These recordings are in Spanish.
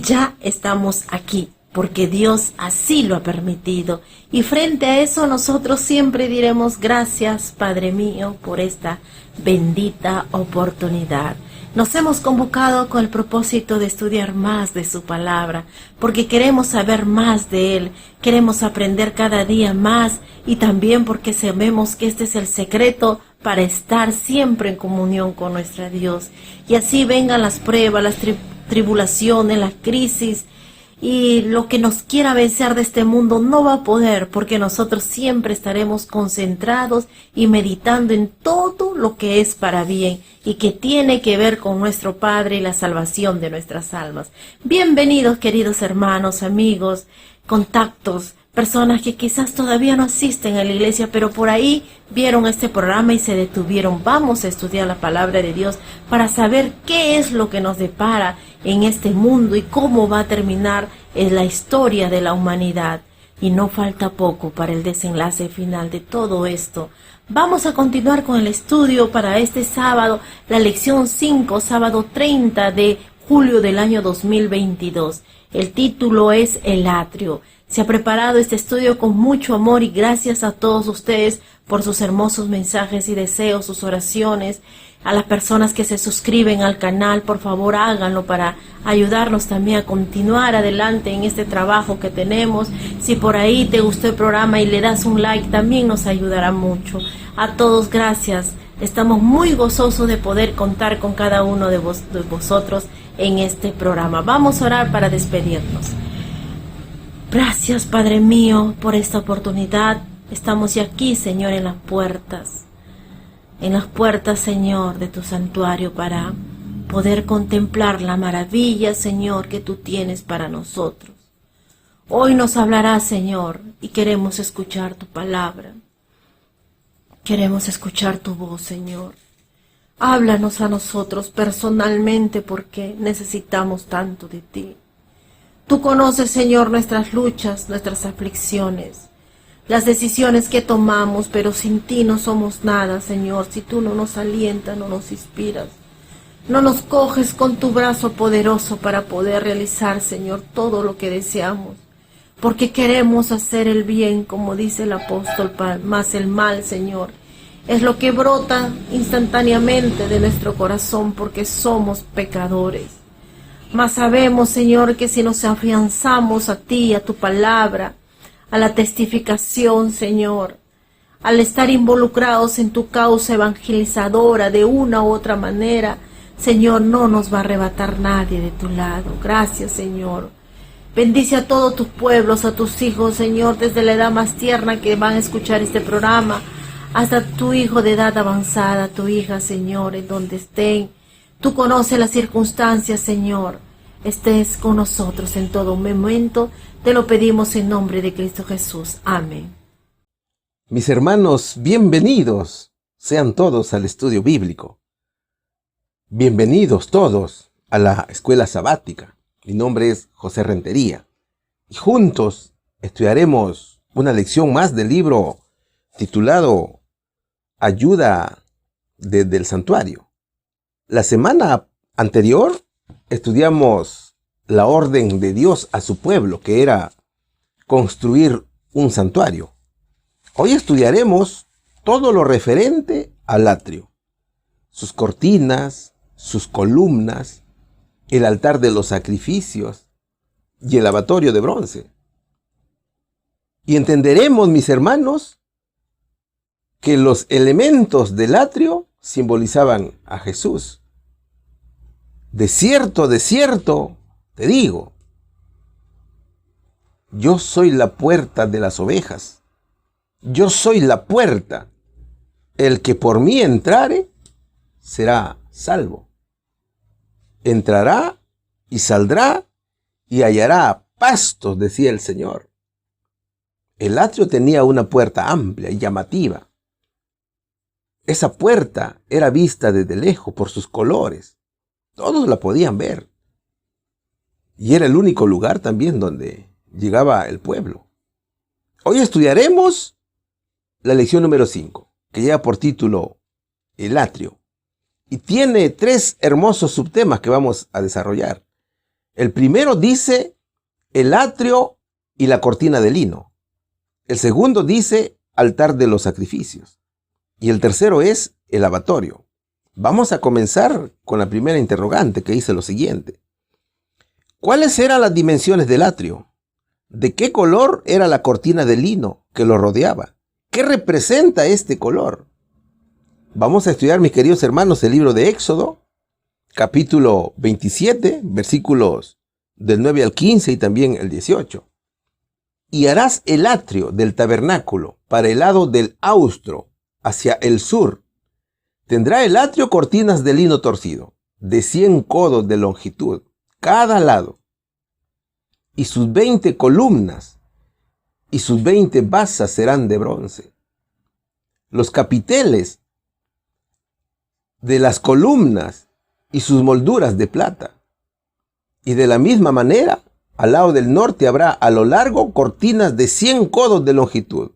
ya estamos aquí, porque Dios así lo ha permitido. Y frente a eso nosotros siempre diremos gracias, Padre mío, por esta bendita oportunidad. Nos hemos convocado con el propósito de estudiar más de su palabra, porque queremos saber más de Él, queremos aprender cada día más y también porque sabemos que este es el secreto para estar siempre en comunión con nuestro Dios. Y así vengan las pruebas, las tribulaciones, las crisis, y lo que nos quiera vencer de este mundo no va a poder, porque nosotros siempre estaremos concentrados y meditando en todo lo que es para bien y que tiene que ver con nuestro Padre y la salvación de nuestras almas. Bienvenidos, queridos hermanos, amigos, contactos, personas que quizás todavía no asisten a la iglesia, pero por ahí vieron este programa y se detuvieron. Vamos a estudiar la palabra de Dios para saber qué es lo que nos depara en este mundo y cómo va a terminar la historia de la humanidad. Y no falta poco para el desenlace final de todo esto. Vamos a continuar con el estudio para este sábado, la lección 5, sábado 30 de julio del año 2022. El título es El Atrio. Se ha preparado este estudio con mucho amor y gracias a todos ustedes por sus hermosos mensajes y deseos, sus oraciones. A las personas que se suscriben al canal, por favor háganlo para ayudarnos también a continuar adelante en este trabajo que tenemos. Si por ahí te gustó el programa y le das un like, también nos ayudará mucho. A todos gracias. Estamos muy gozosos de poder contar con cada uno de vosotros en este programa. Vamos a orar para despedirnos. Gracias, Padre mío, por esta oportunidad. Estamos ya aquí, Señor, en las puertas, Señor, de tu santuario para poder contemplar la maravilla, Señor, que tú tienes para nosotros. Hoy nos hablarás, Señor, y queremos escuchar tu palabra. Queremos escuchar tu voz, Señor. Háblanos a nosotros personalmente porque necesitamos tanto de ti. Tú conoces, Señor, nuestras luchas, nuestras aflicciones, las decisiones que tomamos, pero sin ti no somos nada, Señor. Si tú no nos alientas, no nos inspiras, no nos coges con tu brazo poderoso para poder realizar, Señor, todo lo que deseamos. Porque queremos hacer el bien, como dice el apóstol, más el mal, Señor, es lo que brota instantáneamente de nuestro corazón porque somos pecadores. Mas sabemos, Señor, que si nos afianzamos a ti, a tu palabra, a la testificación, Señor, al estar involucrados en tu causa evangelizadora de una u otra manera, Señor, no nos va a arrebatar nadie de tu lado. Gracias, Señor. Bendice a todos tus pueblos, a tus hijos, Señor, desde la edad más tierna que van a escuchar este programa, hasta tu hijo de edad avanzada, tu hija, Señor, en donde estén. Tú conoces las circunstancias, Señor. Estés con nosotros en todo momento. Te lo pedimos en nombre de Cristo Jesús. Amén. Mis hermanos, bienvenidos sean todos al estudio bíblico. Bienvenidos todos a la escuela sabática. Mi nombre es José Rentería. Y juntos estudiaremos una lección más del libro titulado Ayuda desde el Santuario. La semana anterior estudiamos la orden de Dios a su pueblo, que era construir un santuario. Hoy estudiaremos todo lo referente al atrio, sus cortinas, sus columnas, el altar de los sacrificios y el lavatorio de bronce. Y entenderemos, mis hermanos, que los elementos del atrio simbolizaban a Jesús. De cierto, te digo, yo soy la puerta de las ovejas. Yo soy la puerta. El que por mí entrare, será salvo. Entrará y saldrá y hallará pastos, decía el Señor. El atrio tenía una puerta amplia y llamativa. Esa puerta era vista desde lejos por sus colores. Todos la podían ver. Y era el único lugar también donde llegaba el pueblo. Hoy estudiaremos la lección número 5, que lleva por título El atrio. Y tiene 3 hermosos subtemas que vamos a desarrollar. El primero dice el atrio y la cortina de lino. El segundo dice altar de los sacrificios. Y el tercero es el lavatorio. Vamos a comenzar con la primera interrogante, que dice lo siguiente. ¿Cuáles eran las dimensiones del atrio? ¿De qué color era la cortina de lino que lo rodeaba? ¿Qué representa este color? Vamos a estudiar, mis queridos hermanos, el libro de Éxodo, capítulo 27, versículos del 9 al 15 y también el 18. Y harás el atrio del tabernáculo para el lado del austro, hacia el sur. Tendrá el atrio cortinas de lino torcido, de 100 codos de longitud, cada lado, y sus 20 columnas, y sus 20 basas serán de bronce. Los capiteles de las columnas y sus molduras de plata. Y de la misma manera, al lado del norte habrá a lo largo cortinas de 100 codos de longitud,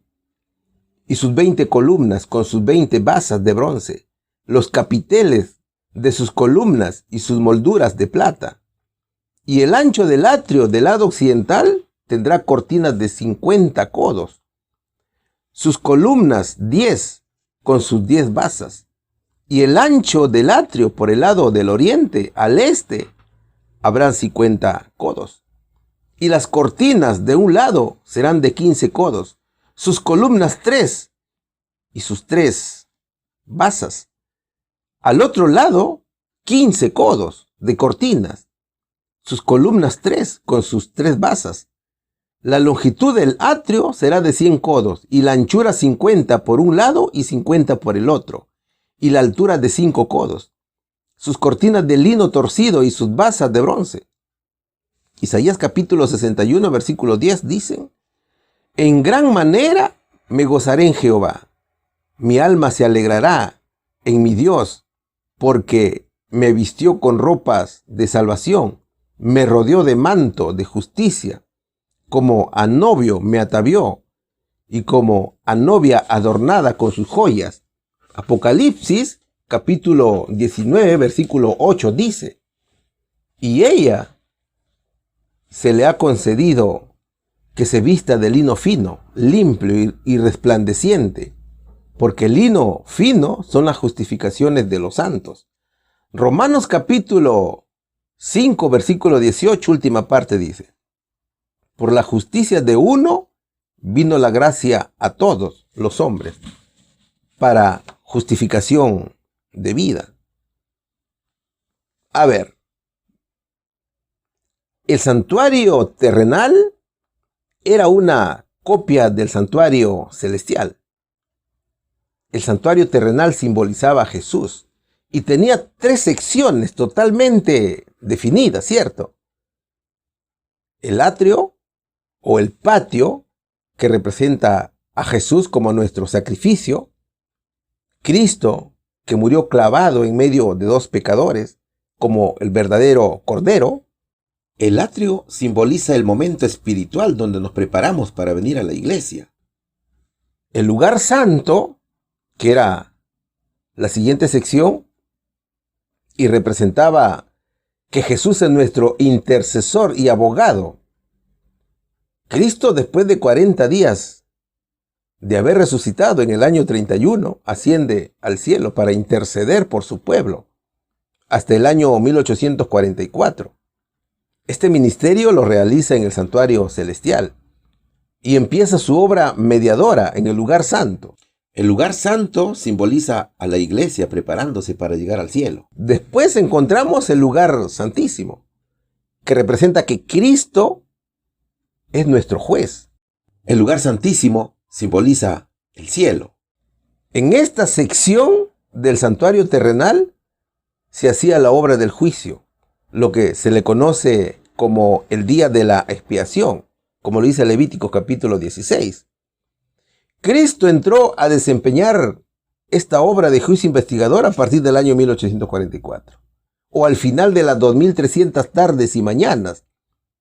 y sus 20 columnas con sus 20 basas de bronce, los capiteles de sus columnas y sus molduras de plata. Y el ancho del atrio del lado occidental tendrá cortinas de 50 codos, sus columnas 10 con sus 10 basas, y el ancho del atrio por el lado del oriente al este habrán 50 codos. Y las cortinas de un lado serán de 15 codos, sus columnas 3 y sus 3 basas. Al otro lado, 15 codos de cortinas, sus columnas 3 con sus 3 basas. La longitud del atrio será de 100 codos y la anchura 50 por un lado y 50 por el otro, y la altura de 5 codos. Sus cortinas de lino torcido y sus basas de bronce. Isaías capítulo 61, versículo 10 dicen: en gran manera me gozaré en Jehová. Mi alma se alegrará en mi Dios, porque me vistió con ropas de salvación, me rodeó de manto de justicia, como a novio me atavió, y como a novia adornada con sus joyas. Apocalipsis capítulo 19, versículo 8 dice: y ella se le ha concedido que se vista de lino fino, limpio y resplandeciente, porque el lino fino son las justificaciones de los santos. Romanos capítulo 5, versículo 18, última parte dice: por la justicia de uno vino la gracia a todos los hombres, para justificación de vida. A ver, el santuario terrenal era una copia del santuario celestial. El santuario terrenal simbolizaba a Jesús y tenía 3 secciones totalmente definidas, ¿cierto? El atrio o el patio, que representa a Jesús como nuestro sacrificio, Cristo, que murió clavado en medio de 2 pecadores, como el verdadero Cordero. El atrio simboliza el momento espiritual donde nos preparamos para venir a la iglesia. El lugar santo, que era la siguiente sección, y representaba que Jesús es nuestro intercesor y abogado. Cristo, después de 40 días de haber resucitado en el año 31, asciende al cielo para interceder por su pueblo hasta el año 1844. Este ministerio lo realiza en el santuario celestial y empieza su obra mediadora en el lugar santo. El lugar santo simboliza a la iglesia preparándose para llegar al cielo. Después encontramos el lugar santísimo, que representa que Cristo es nuestro juez. El lugar santísimo simboliza el cielo. En esta sección del santuario terrenal se hacía la obra del juicio, lo que se le conoce como el día de la expiación, como lo dice Levítico capítulo 16. Cristo entró a desempeñar esta obra de juicio investigador a partir del año 1844, o al final de las 2300 tardes y mañanas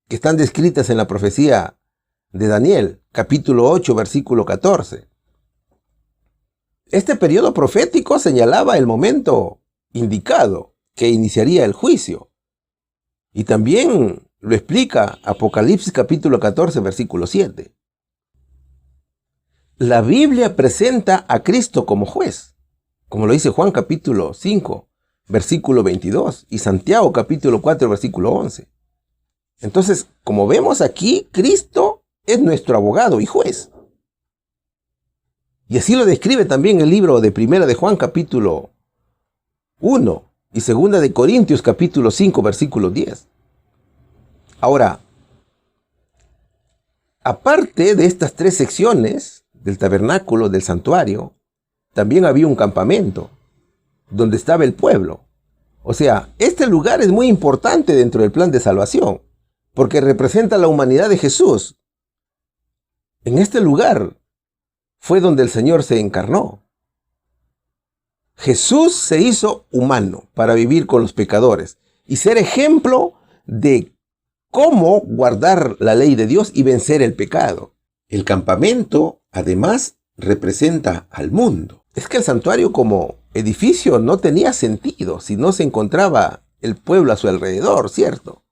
que están descritas en la profecía de Daniel, capítulo 8, versículo 14. Este periodo profético señalaba el momento indicado que iniciaría el juicio, y también lo explica Apocalipsis capítulo 14, versículo 7. La Biblia presenta a Cristo como juez, como lo dice Juan capítulo 5, versículo 22, y Santiago capítulo 4, versículo 11. Entonces, como vemos aquí, Cristo es nuestro abogado y juez. Y así lo describe también el libro de Primera de Juan capítulo 1 y Segunda de Corintios capítulo 5, versículo 10. Ahora, aparte de estas tres secciones del tabernáculo, del santuario, también había un campamento donde estaba el pueblo. O sea, este lugar es muy importante dentro del plan de salvación, porque representa la humanidad de Jesús. En este lugar fue donde el Señor se encarnó. Jesús se hizo humano para vivir con los pecadores y ser ejemplo de cómo guardar la ley de Dios y vencer el pecado. El campamento, además, representa al mundo. Es que el santuario como edificio no tenía sentido si no se encontraba el pueblo a su alrededor, ¿cierto?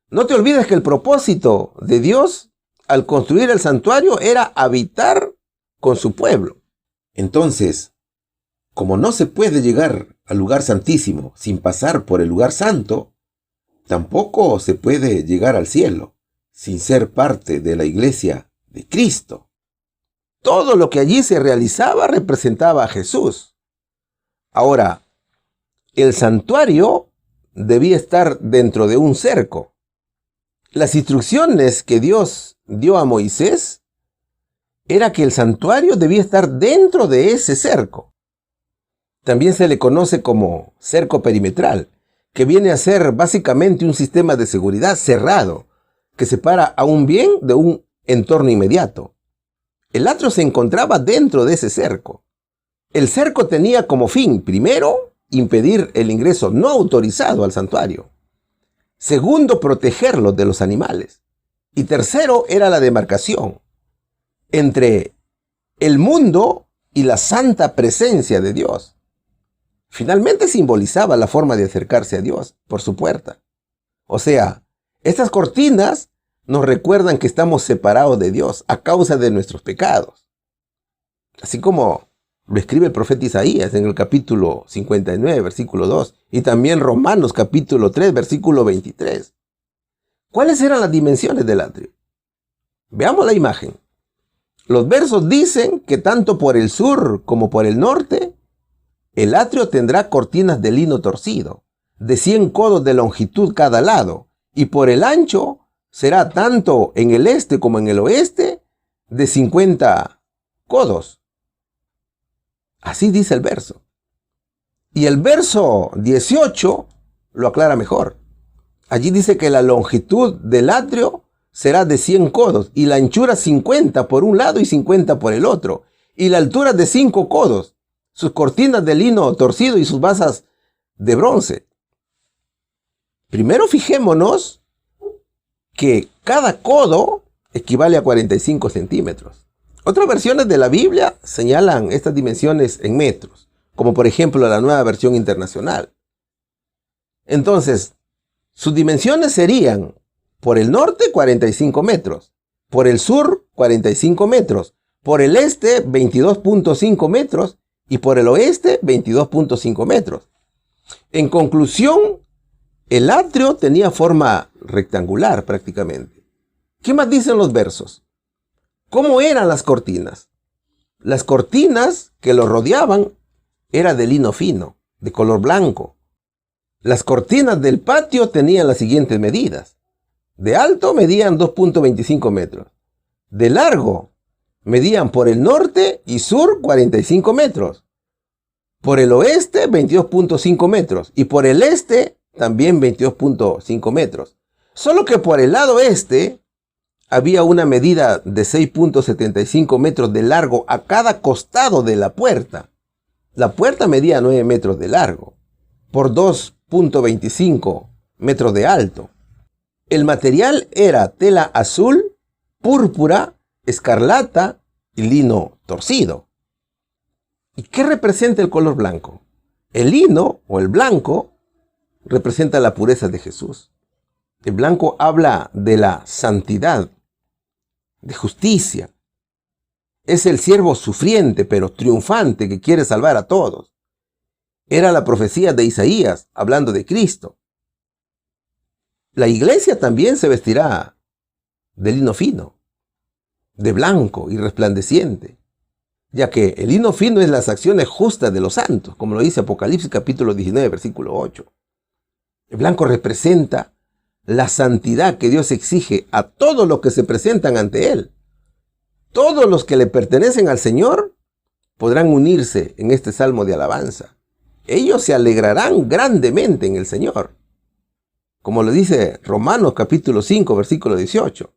No te olvides que el propósito de Dios al construir el santuario era habitar con su pueblo. Entonces, como no se puede llegar al lugar santísimo sin pasar por el lugar santo, tampoco se puede llegar al cielo sin ser parte de la iglesia de Cristo. Todo lo que allí se realizaba representaba a Jesús. Ahora, el santuario debía estar dentro de un cerco. Las instrucciones que Dios dio a Moisés era que el santuario debía estar dentro de ese cerco. También se le conoce como cerco perimetral, que viene a ser básicamente un sistema de seguridad cerrado, que separa a un bien de un entorno inmediato. El atrio se encontraba dentro de ese cerco. El cerco tenía como fin, primero, impedir el ingreso no autorizado al santuario. Segundo, protegerlo de los animales. Y tercero, era la demarcación entre el mundo y la santa presencia de Dios. Finalmente simbolizaba la forma de acercarse a Dios por su puerta. O sea, estas cortinas nos recuerdan que estamos separados de Dios a causa de nuestros pecados. Así como lo escribe el profeta Isaías en el capítulo 59, versículo 2, y también Romanos capítulo 3, versículo 23. ¿Cuáles eran las dimensiones del atrio? Veamos la imagen. Los versos dicen que tanto por el sur como por el norte, el atrio tendrá cortinas de lino torcido, de 100 codos de longitud cada lado, y por el ancho será tanto en el este como en el oeste de 50 codos. Así dice el verso. Y el verso 18 lo aclara mejor. Allí dice que la longitud del atrio será de 100 codos y la anchura 50 por un lado y 50 por el otro, y la altura de 5 codos, sus cortinas de lino torcido y sus basas de bronce. Primero fijémonos que cada codo equivale a 45 centímetros. Otras versiones de la Biblia señalan estas dimensiones en metros, como por ejemplo la Nueva Versión Internacional. Entonces, sus dimensiones serían por el norte 45 metros, por el sur 45 metros, por el este 22.5 metros y por el oeste 22.5 metros. En conclusión, el atrio tenía forma rectangular prácticamente. ¿Qué más dicen los versos? ¿Cómo eran las cortinas? Las cortinas que lo rodeaban eran de lino fino, de color blanco. Las cortinas del patio tenían las siguientes medidas. De alto medían 2.25 metros. De largo medían por el norte y sur 45 metros. Por el oeste 22.5 metros. Y por el este también 22.5 metros. Solo que por el lado este había una medida de 6.75 metros de largo a cada costado de la puerta. La puerta medía 9 metros de largo por 2.25 metros de alto. El material era tela azul, púrpura, escarlata y lino torcido. ¿Y qué representa el color blanco? El lino o el blanco representa la pureza de Jesús. El blanco habla de la santidad, de justicia. Es el siervo sufriente, pero triunfante, que quiere salvar a todos. Era la profecía de Isaías, hablando de Cristo. La iglesia también se vestirá de lino fino, de blanco y resplandeciente, ya que el lino fino es las acciones justas de los santos, como lo dice Apocalipsis capítulo 19, versículo 8. El blanco representa la santidad que Dios exige a todos los que se presentan ante Él. Todos los que le pertenecen al Señor podrán unirse en este salmo de alabanza. Ellos se alegrarán grandemente en el Señor. Como lo dice Romanos capítulo 5, versículo 18.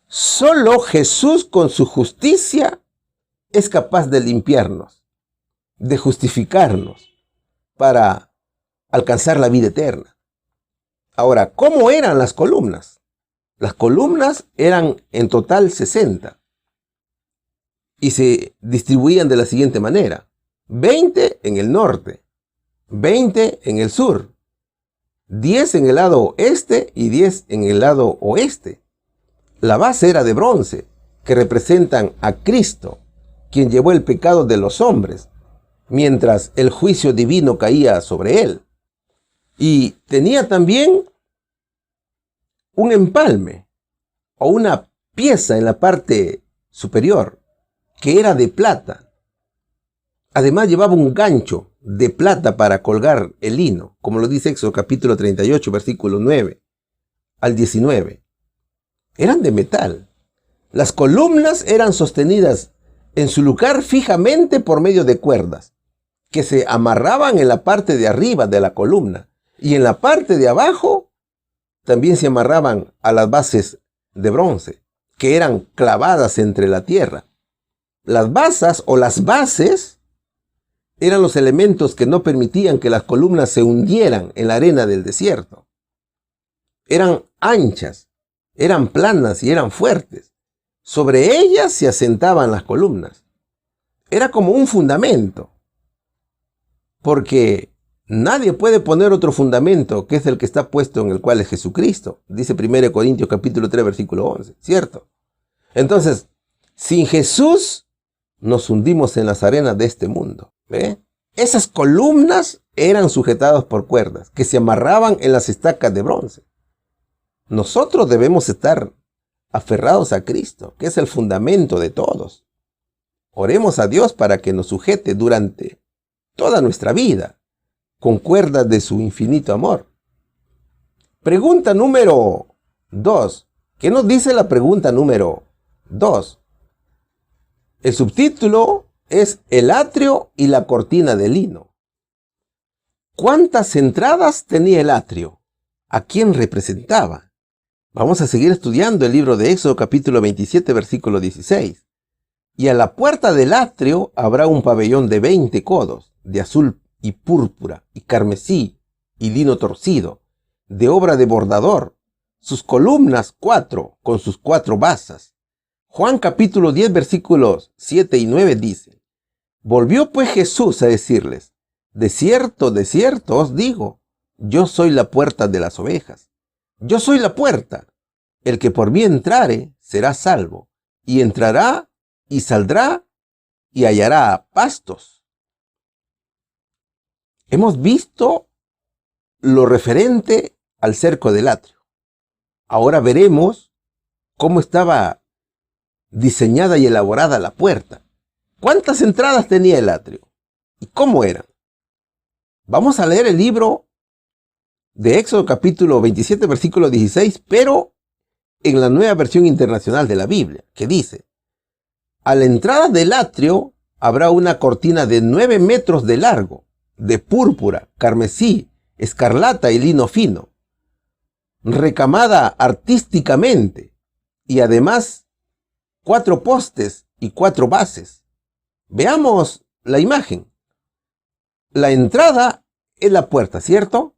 Solo Jesús con su justicia es capaz de limpiarnos, de justificarnos para alcanzar la vida eterna. Ahora, ¿cómo eran las columnas? Las columnas eran en total 60 y se distribuían de la siguiente manera: 20 en el norte, 20 en el sur, 10 en el lado este y 10 en el lado oeste. La base era de bronce, que representan a Cristo, quien llevó el pecado de los hombres, mientras el juicio divino caía sobre él. Y tenía también un empalme o una pieza en la parte superior, que era de plata. Además llevaba un gancho de plata para colgar el lino, como lo dice Éxodo capítulo 38, versículo 9 al 19. Eran de metal. Las columnas eran sostenidas en su lugar fijamente por medio de cuerdas, que se amarraban en la parte de arriba de la columna, y en la parte de abajo también se amarraban a las bases de bronce, que eran clavadas entre la tierra. Las basas o las bases eran los elementos que no permitían que las columnas se hundieran en la arena del desierto. Eran anchas, eran planas y eran fuertes. Sobre ellas se asentaban las columnas. Era como un fundamento, porque nadie puede poner otro fundamento que es el que está puesto, en el cual es Jesucristo. Dice 1 Corintios capítulo 3, versículo 11, ¿cierto? Entonces, sin Jesús nos hundimos en las arenas de este mundo. ¿Ve? Esas columnas eran sujetadas por cuerdas que se amarraban en las estacas de bronce. Nosotros debemos estar aferrados a Cristo, que es el fundamento de todos. Oremos a Dios para que nos sujete durante toda nuestra vida con cuerdas de su infinito amor. Pregunta número 2. ¿Qué nos dice la pregunta número 2? El subtítulo es el atrio y la cortina de lino. ¿Cuántas entradas tenía el atrio? ¿A quién representaba? Vamos a seguir estudiando el libro de Éxodo capítulo 27, versículo 16. Y a la puerta del atrio habrá un pabellón de 20 codos, de azul y púrpura y carmesí y lino torcido, de obra de bordador, sus columnas 4 con sus 4 basas. Juan capítulo 10, versículos 7 y 9 dice: Volvió pues Jesús a decirles: de cierto os digo, yo soy la puerta de las ovejas. Yo soy la puerta. El que por mí entrare será salvo, y entrará y saldrá y hallará pastos. Hemos visto lo referente al cerco del atrio. Ahora veremos cómo estaba diseñada y elaborada la puerta. ¿Cuántas entradas tenía el atrio? ¿Y cómo eran? Vamos a leer el libro de Éxodo capítulo 27, versículo 16, pero en la Nueva Versión Internacional de la Biblia, que dice: a la entrada del atrio habrá una cortina de 9 metros de largo, de púrpura, carmesí, escarlata y lino fino, recamada artísticamente, y además 4 postes y 4 bases. Veamos la imagen. La entrada es la puerta, ¿cierto?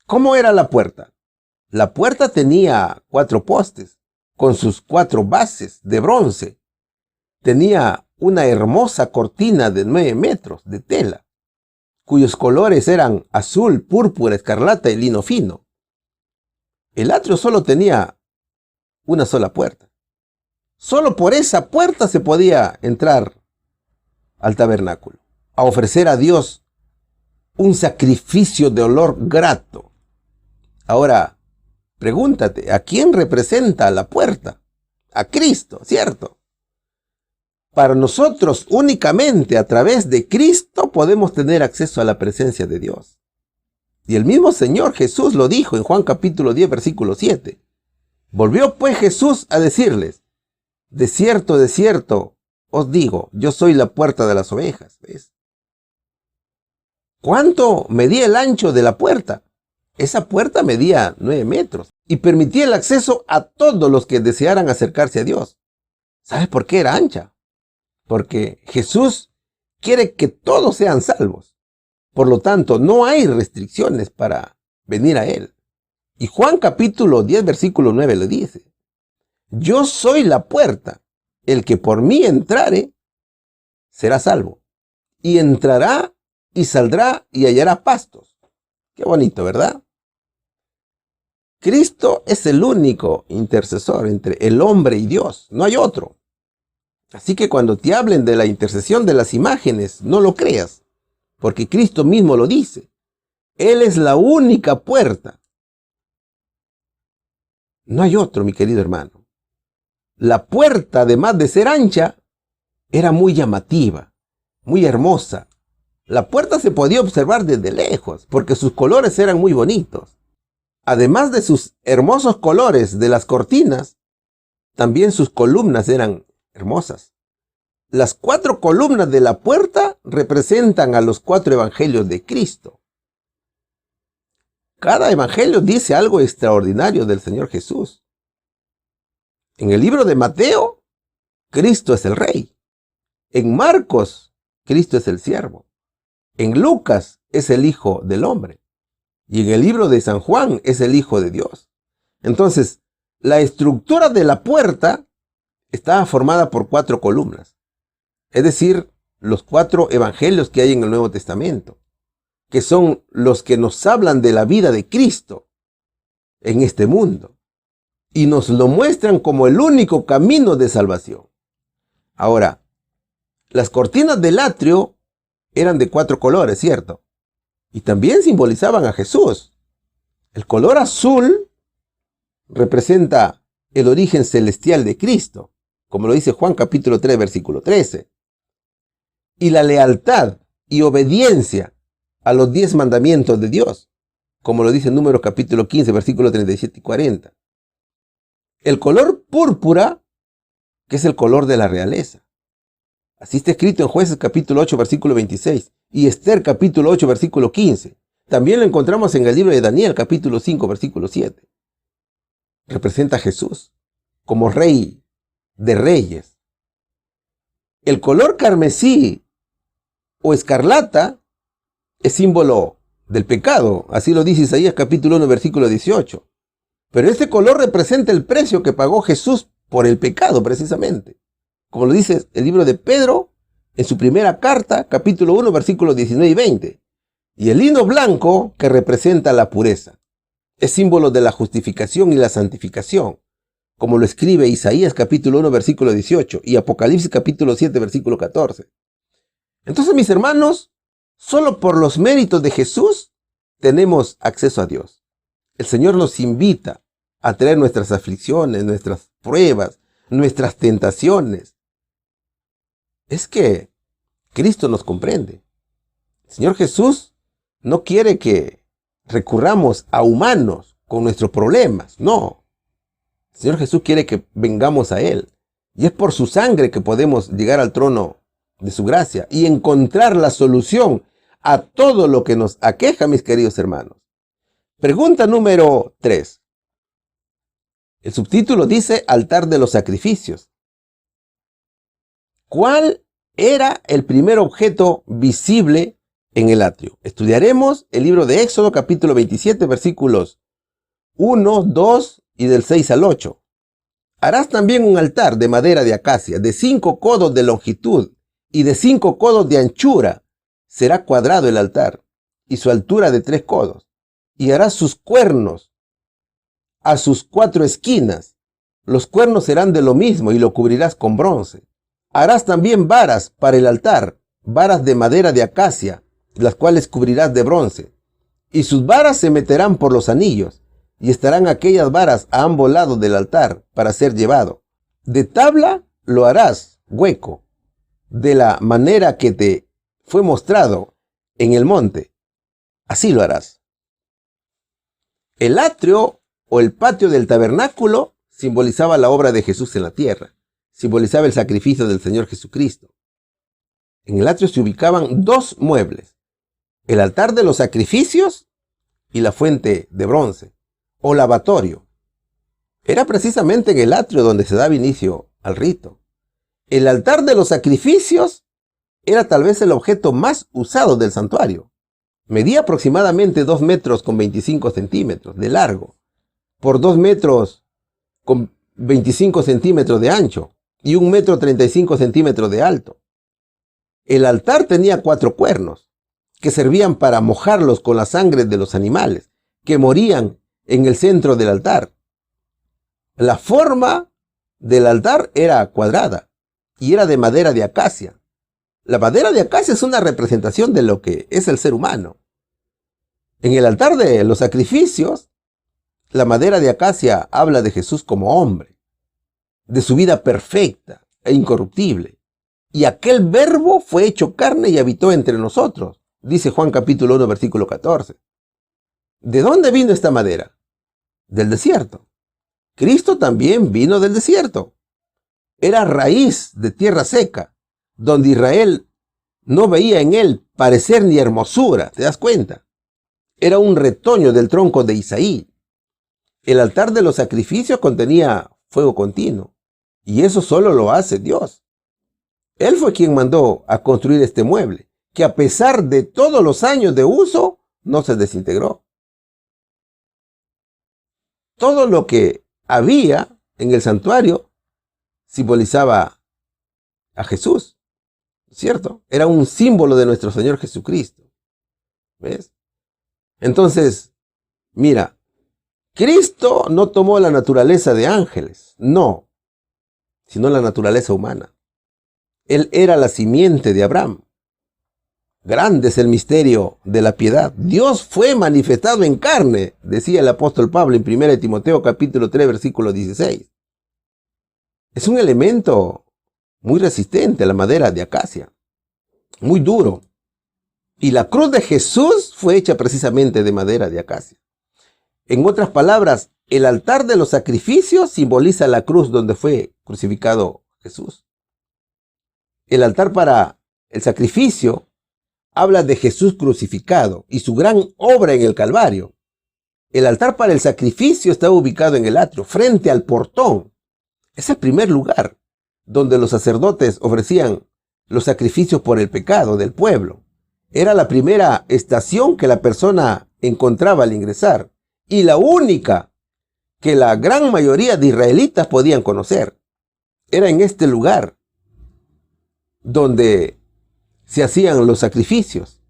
¿Cómo era la puerta? La puerta tenía 4 postes con sus 4 bases de bronce. Tenía una hermosa cortina de 9 metros de tela, cuyos colores eran azul, púrpura, escarlata y lino fino. El atrio solo tenía una sola puerta. Solo por esa puerta se podía entrar al tabernáculo, a ofrecer a Dios un sacrificio de olor grato. Ahora, pregúntate, ¿a quién representa la puerta? A Cristo, ¿cierto? Para nosotros, únicamente a través de Cristo podemos tener acceso a la presencia de Dios. Y el mismo Señor Jesús lo dijo en Juan capítulo 10, versículo 7. Volvió pues Jesús a decirles: de cierto, os digo, yo soy la puerta de las ovejas. ¿Ves? ¿Cuánto medía el ancho de la puerta? Esa puerta medía 9 metros y permitía el acceso a todos los que desearan acercarse a Dios. ¿Sabes por qué era ancha? Porque Jesús quiere que todos sean salvos. Por lo tanto, no hay restricciones para venir a Él. Y Juan capítulo 10, versículo 9 le dice: yo soy la puerta, el que por mí entrare será salvo. Y entrará y saldrá y hallará pastos. Qué bonito, ¿verdad? Cristo es el único intercesor entre el hombre y Dios, no hay otro. Así que cuando te hablen de la intercesión de las imágenes, no lo creas, porque Cristo mismo lo dice. Él es la única puerta. No hay otro, mi querido hermano. La puerta, además de ser ancha, era muy llamativa, muy hermosa. La puerta se podía observar desde lejos, porque sus colores eran muy bonitos. Además de sus hermosos colores de las cortinas, también sus columnas eran hermosas. Las 4 columnas de la puerta representan a los 4 evangelios de Cristo. Cada evangelio dice algo extraordinario del Señor Jesús. En el libro de Mateo, Cristo es el Rey. En Marcos, Cristo es el siervo. En Lucas es el Hijo del Hombre. Y en el libro de San Juan es el Hijo de Dios. Entonces, la estructura de la puerta estaba formada por 4 columnas. Es decir, los 4 evangelios que hay en el Nuevo Testamento, que son los que nos hablan de la vida de Cristo en este mundo. Y nos lo muestran como el único camino de salvación. Ahora, las cortinas del atrio eran de 4 colores, ¿cierto? Y también simbolizaban a Jesús. El color azul representa el origen celestial de Cristo, como lo dice Juan capítulo 3, versículo 13. Y la lealtad y obediencia a los 10 mandamientos de Dios, como lo dice Números capítulo 15, versículo 37 y 40. El color púrpura, que es el color de la realeza. Así está escrito en Jueces capítulo 8, versículo 26, y Esther capítulo 8, versículo 15. También lo encontramos en el libro de Daniel capítulo 5, versículo 7. Representa a Jesús como Rey de Reyes. El color carmesí o escarlata es símbolo del pecado, así lo dice Isaías capítulo 1, versículo 18. Pero este color representa el precio que pagó Jesús por el pecado, precisamente. Como lo dice el libro de Pedro en su primera carta, capítulo 1, versículos 19 y 20. Y el lino blanco, que representa la pureza, es símbolo de la justificación y la santificación, como lo escribe Isaías capítulo 1, versículo 18 y Apocalipsis capítulo 7, versículo 14. Entonces, mis hermanos, solo por los méritos de Jesús tenemos acceso a Dios. El Señor nos invita a traer nuestras aflicciones, nuestras pruebas, nuestras tentaciones. Es que Cristo nos comprende. El Señor Jesús no quiere que recurramos a humanos con nuestros problemas. No. El Señor Jesús quiere que vengamos a Él. Y es por su sangre que podemos llegar al trono de su gracia y encontrar la solución a todo lo que nos aqueja, mis queridos hermanos. Pregunta número 3. El subtítulo dice altar de los sacrificios. ¿Cuál era el primer objeto visible en el atrio? Estudiaremos el libro de Éxodo capítulo 27 versículos 1, 2 y del 6 al 8. Harás también un altar de madera de acacia de 5 codos de longitud y de 5 codos de anchura. Será cuadrado el altar y su altura de 3 codos. Y harás sus cuernos a sus 4 esquinas. Los cuernos serán de lo mismo y lo cubrirás con bronce. Harás también varas para el altar, varas de madera de acacia, las cuales cubrirás de bronce. Y sus varas se meterán por los anillos, y estarán aquellas varas a ambos lados del altar para ser llevado. De tabla lo harás hueco, de la manera que te fue mostrado en el monte. Así lo harás. El atrio o el patio del tabernáculo simbolizaba la obra de Jesús en la tierra. Simbolizaba el sacrificio del Señor Jesucristo. En el atrio se ubicaban 2 muebles: el altar de los sacrificios y la fuente de bronce, o lavatorio. Era precisamente en el atrio donde se daba inicio al rito. El altar de los sacrificios era tal vez el objeto más usado del santuario. Medía aproximadamente 2 metros con 25 centímetros de largo, por 2 metros con 25 centímetros de ancho y 1 metro 35 centímetros de alto. El altar tenía 4 cuernos que servían para mojarlos con la sangre de los animales que morían en el centro del altar. La forma del altar era cuadrada y era de madera de acacia. La madera de acacia es una representación de lo que es el ser humano. En el altar de los sacrificios, la madera de acacia habla de Jesús como hombre, de su vida perfecta e incorruptible. Y aquel verbo fue hecho carne y habitó entre nosotros, dice Juan capítulo 1, versículo 14. ¿De dónde vino esta madera? Del desierto. Cristo también vino del desierto. Era raíz de tierra seca, donde Israel no veía en él parecer ni hermosura, ¿te das cuenta? Era un retoño del tronco de Isaí. El altar de los sacrificios contenía fuego continuo, y eso solo lo hace Dios. Él fue quien mandó a construir este mueble, que a pesar de todos los años de uso, no se desintegró. Todo lo que había en el santuario simbolizaba a Jesús, ¿cierto? Era un símbolo de nuestro Señor Jesucristo. ¿Ves? Entonces, mira, Cristo no tomó la naturaleza de ángeles, no, sino la naturaleza humana. Él era la simiente de Abraham. Grande es el misterio de la piedad. Dios fue manifestado en carne, decía el apóstol Pablo en 1 Timoteo capítulo 3, versículo 16. Es un elemento muy resistente, la madera de acacia, muy duro. Y la cruz de Jesús fue hecha precisamente de madera de acacia. En otras palabras, el altar de los sacrificios simboliza la cruz donde fue crucificado Jesús. El altar para el sacrificio habla de Jesús crucificado y su gran obra en el Calvario. El altar para el sacrificio está ubicado en el atrio, frente al portón. Es el primer lugar donde los sacerdotes ofrecían los sacrificios por el pecado del pueblo. Era la primera estación que la persona encontraba al ingresar y la única que la gran mayoría de israelitas podían conocer. Era en este lugar donde se hacían los sacrificios.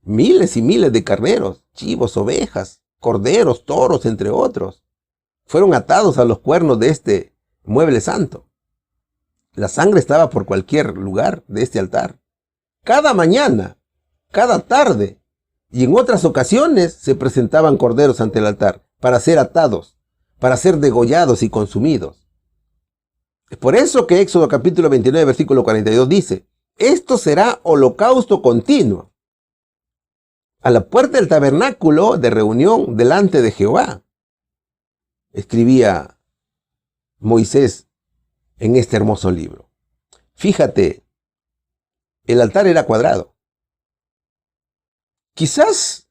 Miles y miles de carneros, chivos, ovejas, corderos, toros, entre otros, fueron atados a los cuernos de este mueble santo. La sangre estaba por cualquier lugar de este altar. Cada mañana, cada tarde y en otras ocasiones se presentaban corderos ante el altar para ser atados, para ser degollados y consumidos. Es por eso que Éxodo capítulo 29, versículo 42 dice: esto será holocausto continuo a la puerta del tabernáculo de reunión delante de Jehová. Escribía Moisés en este hermoso libro. Fíjate, el altar era cuadrado. Quizás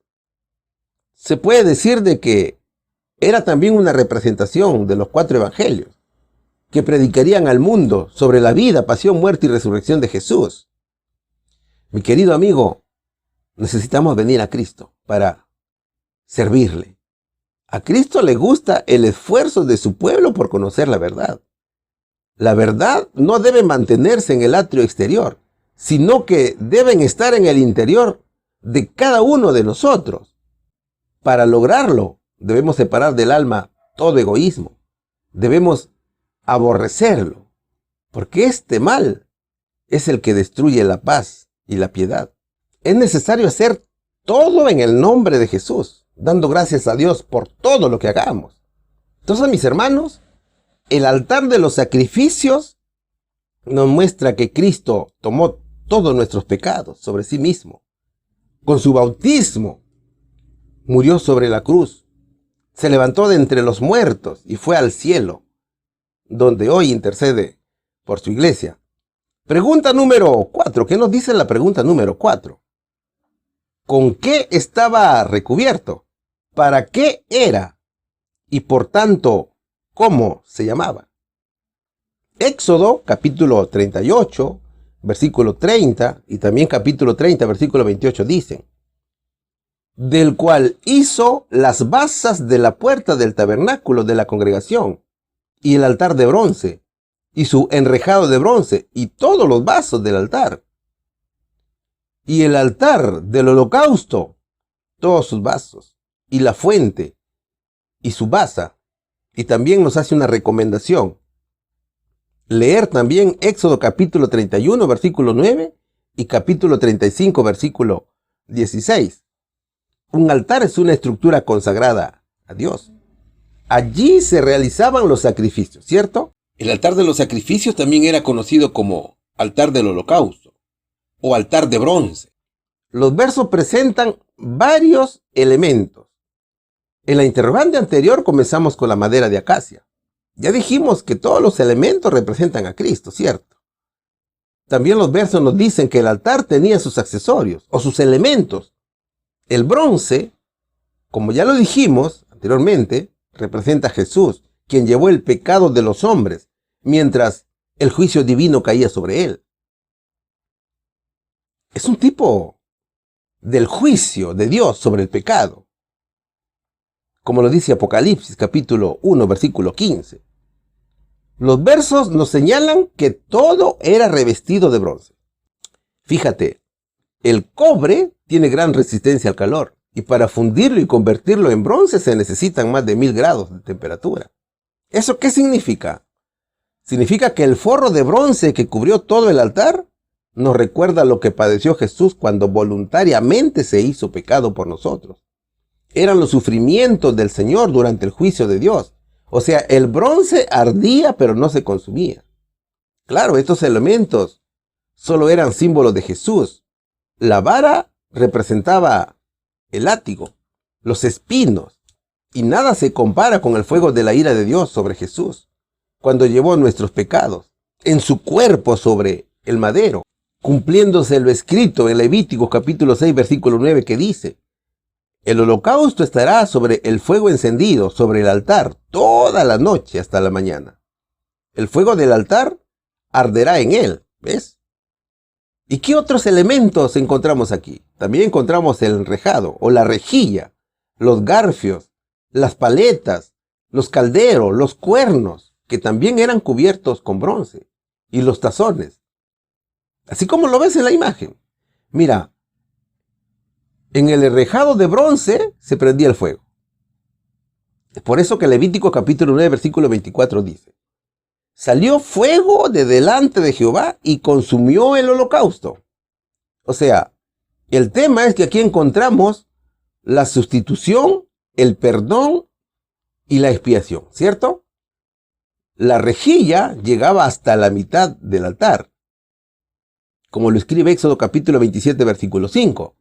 se puede decir de que era también una representación de los 4 evangelios que predicarían al mundo sobre la vida, pasión, muerte y resurrección de Jesús. Mi querido amigo, necesitamos venir a Cristo para servirle. A Cristo le gusta el esfuerzo de su pueblo por conocer la verdad. La verdad no debe mantenerse en el atrio exterior, sino que deben estar en el interior de cada uno de nosotros. Para lograrlo, debemos separar del alma todo egoísmo. Debemos aborrecerlo, porque este mal es el que destruye la paz y la piedad. Es necesario hacer todo en el nombre de Jesús, dando gracias a Dios por todo lo que hagamos. Entonces, mis hermanos, el altar de los sacrificios nos muestra que Cristo tomó todos nuestros pecados sobre sí mismo. Con su bautismo, murió sobre la cruz, se levantó de entre los muertos y fue al cielo, donde hoy intercede por su iglesia. Pregunta número 4. ¿Qué nos dice la pregunta número 4? ¿Con qué estaba recubierto? ¿Para qué era? Y por tanto, ¿cómo se llamaba? Éxodo capítulo 38, versículo 30 y también capítulo 30, versículo 28 dicen: del cual hizo las basas de la puerta del tabernáculo de la congregación y el altar de bronce y su enrejado de bronce y todos los vasos del altar y el altar del holocausto, todos sus vasos y la fuente y su basa. Y también nos hace una recomendación: leer también Éxodo capítulo 31, versículo 9 y capítulo 35, versículo 16. Un altar es una estructura consagrada a Dios. Allí se realizaban los sacrificios, ¿cierto? El altar de los sacrificios también era conocido como altar del holocausto o altar de bronce. Los versos presentan varios elementos. En la interrogante anterior comenzamos con la madera de acacia. Ya dijimos que todos los elementos representan a Cristo, ¿cierto? También los versos nos dicen que el altar tenía sus accesorios o sus elementos. El bronce, como ya lo dijimos anteriormente, representa a Jesús, quien llevó el pecado de los hombres, mientras el juicio divino caía sobre él. Es un tipo del juicio de Dios sobre el pecado, como lo dice Apocalipsis capítulo 1, versículo 15. Los versos nos señalan que todo era revestido de bronce. Fíjate, el cobre tiene gran resistencia al calor, y para fundirlo y convertirlo en bronce se necesitan más de 1000 grados de temperatura. ¿Eso qué significa? Significa que el forro de bronce que cubrió todo el altar nos recuerda lo que padeció Jesús cuando voluntariamente se hizo pecado por nosotros. Eran los sufrimientos del Señor durante el juicio de Dios. O sea, el bronce ardía pero no se consumía. Claro, estos elementos solo eran símbolos de Jesús. La vara representaba el látigo, los espinos, y nada se compara con el fuego de la ira de Dios sobre Jesús, cuando llevó nuestros pecados en su cuerpo sobre el madero, cumpliéndose lo escrito en Levítico capítulo 6, versículo 9, que dice: el holocausto estará sobre el fuego encendido, sobre el altar, toda la noche hasta la mañana. El fuego del altar arderá en él, ¿ves? ¿Y qué otros elementos encontramos aquí? También encontramos el enrejado o la rejilla, los garfios, las paletas, los calderos, los cuernos, que también eran cubiertos con bronce, y los tazones. Así como lo ves en la imagen. Mira, en el enrejado de bronce se prendía el fuego. Es por eso que Levítico capítulo 9, versículo 24 dice: salió fuego de delante de Jehová y consumió el holocausto. O sea, el tema es que aquí encontramos la sustitución, el perdón y la expiación, ¿cierto? La rejilla llegaba hasta la mitad del altar, como lo escribe Éxodo capítulo 27, versículo 5.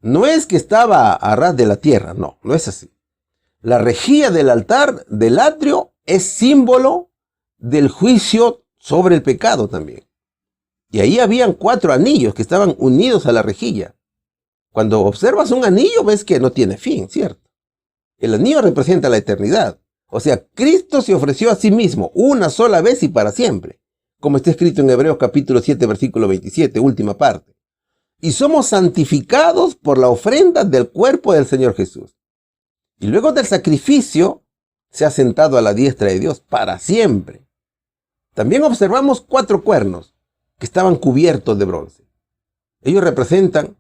No es que estaba a ras de la tierra, no es así. La rejilla del altar del atrio es símbolo del juicio sobre el pecado también. Y ahí habían 4 anillos que estaban unidos a la rejilla. Cuando observas un anillo ves que no tiene fin, ¿cierto? El anillo representa la eternidad. O sea, Cristo se ofreció a sí mismo una sola vez y para siempre, como está escrito en Hebreos capítulo 7, versículo 27, última parte. Y somos santificados por la ofrenda del cuerpo del Señor Jesús. Y luego del sacrificio se ha sentado a la diestra de Dios para siempre. También observamos 4 cuernos que estaban cubiertos de bronce. Ellos representan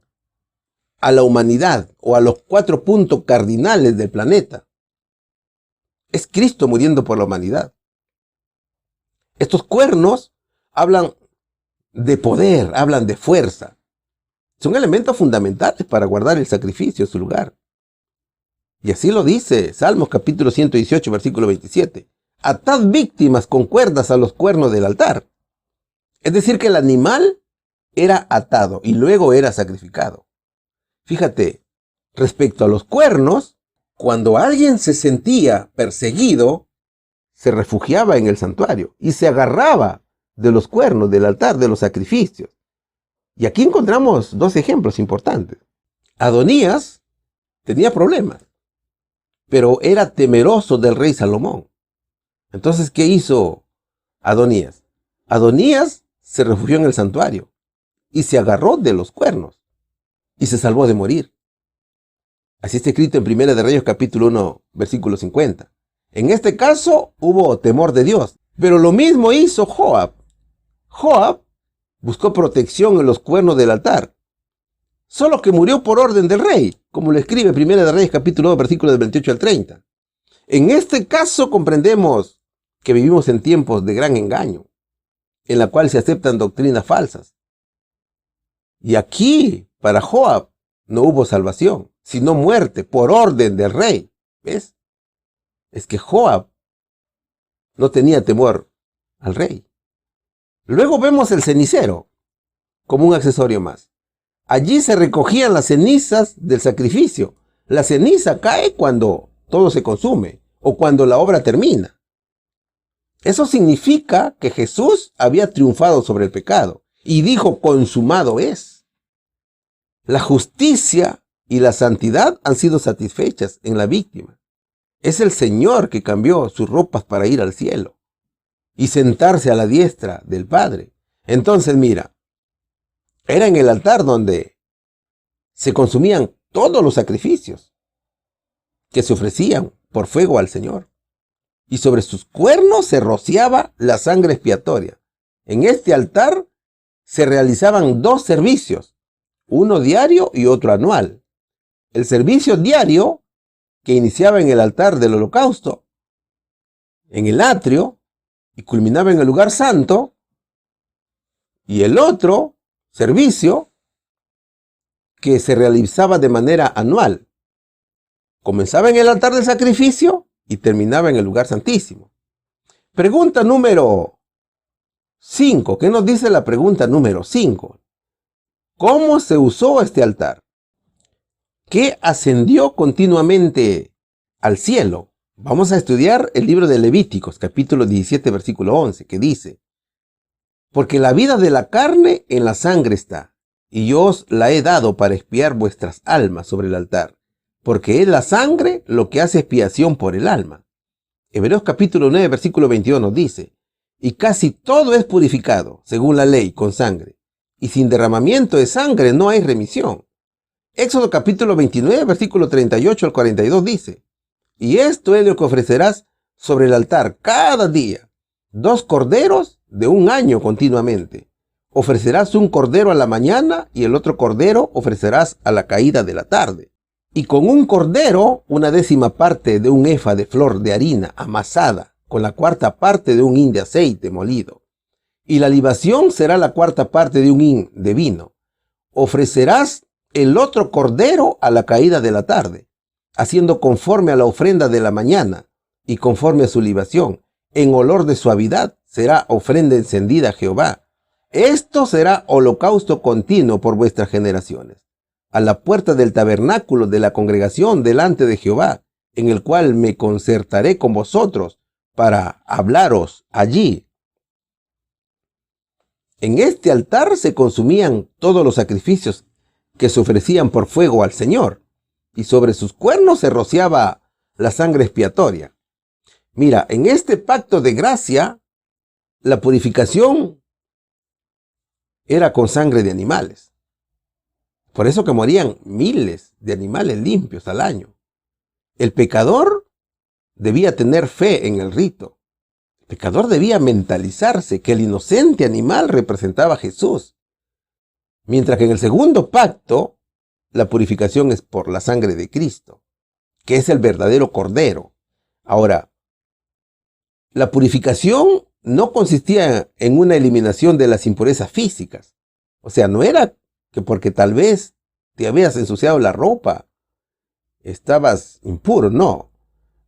a la humanidad o a los 4 puntos cardinales del planeta. Es Cristo muriendo por la humanidad. Estos cuernos hablan de poder, hablan de fuerza. Son elementos fundamentales para guardar el sacrificio en su lugar. Y así lo dice Salmos capítulo 118, versículo 27. Atad víctimas con cuerdas a los cuernos del altar. Es decir, que el animal era atado y luego era sacrificado. Fíjate, respecto a los cuernos, cuando alguien se sentía perseguido, se refugiaba en el santuario y se agarraba de los cuernos del altar, de los sacrificios. Y aquí encontramos dos ejemplos importantes. Adonías tenía problemas, pero era temeroso del rey Salomón. Entonces, ¿qué hizo Adonías? Adonías se refugió en el santuario y se agarró de los cuernos y se salvó de morir. Así está escrito en Primera de Reyes capítulo 1, versículo 50. En este caso hubo temor de Dios, pero lo mismo hizo Joab. Joab buscó protección en los cuernos del altar, solo que murió por orden del rey, como lo escribe Primera de Reyes capítulo 2, versículos del 28 al 30. En este caso comprendemos que vivimos en tiempos de gran engaño, en la cual se aceptan doctrinas falsas. Y aquí, para Joab, no hubo salvación, sino muerte por orden del rey. ¿Ves? Es que Joab no tenía temor al rey. Luego vemos el cenicero como un accesorio más. Allí se recogían las cenizas del sacrificio. La ceniza cae cuando todo se consume o cuando la obra termina. Eso significa que Jesús había triunfado sobre el pecado y dijo: consumado es. La justicia y la santidad han sido satisfechas en la víctima. Es el Señor que cambió sus ropas para ir al cielo y sentarse a la diestra del Padre. Entonces, mira, era en el altar donde se consumían todos los sacrificios que se ofrecían por fuego al Señor. Y sobre sus cuernos se rociaba la sangre expiatoria. En este altar se realizaban dos servicios, uno diario y otro anual. El servicio diario, que iniciaba en el altar del holocausto, en el atrio, y culminaba en el lugar santo, y el otro servicio, que se realizaba de manera anual. Comenzaba en el altar del sacrificio y terminaba en el lugar santísimo. Pregunta número 5. ¿Qué nos dice la pregunta número 5? ¿Cómo se usó este altar? ¿Qué ascendió continuamente al cielo? Vamos a estudiar el libro de Levíticos, capítulo 17, versículo 11, que dice: porque la vida de la carne en la sangre está, y yo os la he dado para expiar vuestras almas sobre el altar, porque es la sangre lo que hace expiación por el alma. Hebreos capítulo 9, versículo 21 nos dice: y casi todo es purificado, según la ley, con sangre, y sin derramamiento de sangre no hay remisión. Éxodo capítulo 29, versículo 38 al 42 dice: y esto es lo que ofrecerás sobre el altar cada día, 2 corderos de 1 año continuamente. Ofrecerás un cordero a la mañana y el otro cordero ofrecerás a la caída de la tarde. Y con un cordero, 1/10 parte de un efa de flor de harina amasada, con la 1/4 parte de un hin de aceite molido. Y la libación será la 1/4 parte de un hin de vino. Ofrecerás el otro cordero a la caída de la tarde, haciendo conforme a la ofrenda de la mañana y conforme a su libación. En olor de suavidad será ofrenda encendida a Jehová. Esto será holocausto continuo por vuestras generaciones, a la puerta del tabernáculo de la congregación delante de Jehová, en el cual me concertaré con vosotros para hablaros allí. En este altar se consumían todos los sacrificios que se ofrecían por fuego al Señor, y sobre sus cuernos se rociaba la sangre expiatoria. Mira, en este pacto de gracia, la purificación era con sangre de animales. Por eso que morían miles de animales limpios al año. El pecador debía tener fe en el rito. El pecador debía mentalizarse que el inocente animal representaba a Jesús. Mientras que en el segundo pacto, la purificación es por la sangre de Cristo, que es el verdadero cordero. Ahora, La purificación no consistía en una eliminación de las impurezas físicas. O sea, no era que porque tal vez te habías ensuciado la ropa, estabas impuro, no.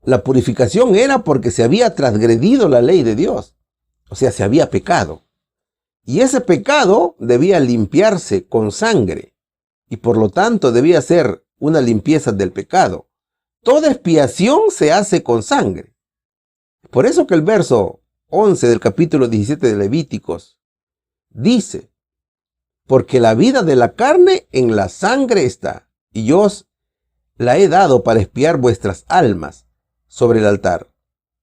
La purificación era porque se había transgredido la ley de Dios. O sea, se había pecado. Y ese pecado debía limpiarse con sangre. Y por lo tanto debía ser una limpieza del pecado. Toda expiación se hace con sangre. Por eso que el verso 11 del capítulo 17 de Levíticos dice: porque la vida de la carne en la sangre está, y yo os la he dado para expiar vuestras almas sobre el altar,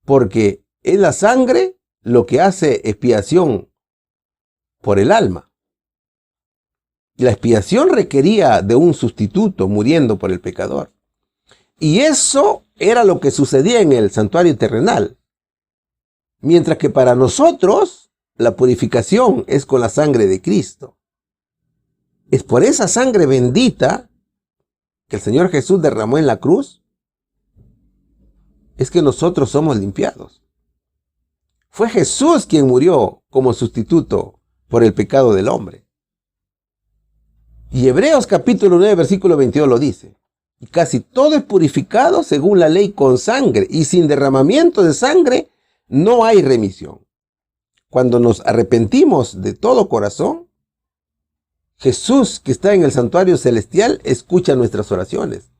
porque es la sangre lo que hace expiación por el alma. La expiación requería de un sustituto muriendo por el pecador. Y eso era lo que sucedía en el santuario terrenal. Mientras que para nosotros la purificación es con la sangre de Cristo. Es por esa sangre bendita que el Señor Jesús derramó en la cruz, es que nosotros somos limpiados. Fue Jesús quien murió como sustituto por el pecado del hombre. Y Hebreos capítulo 9, versículo 22 lo dice: y casi todo es purificado según la ley con sangre, y sin derramamiento de sangre no hay remisión. Cuando nos arrepentimos de todo corazón, Jesús, que está en el santuario celestial, escucha nuestras oraciones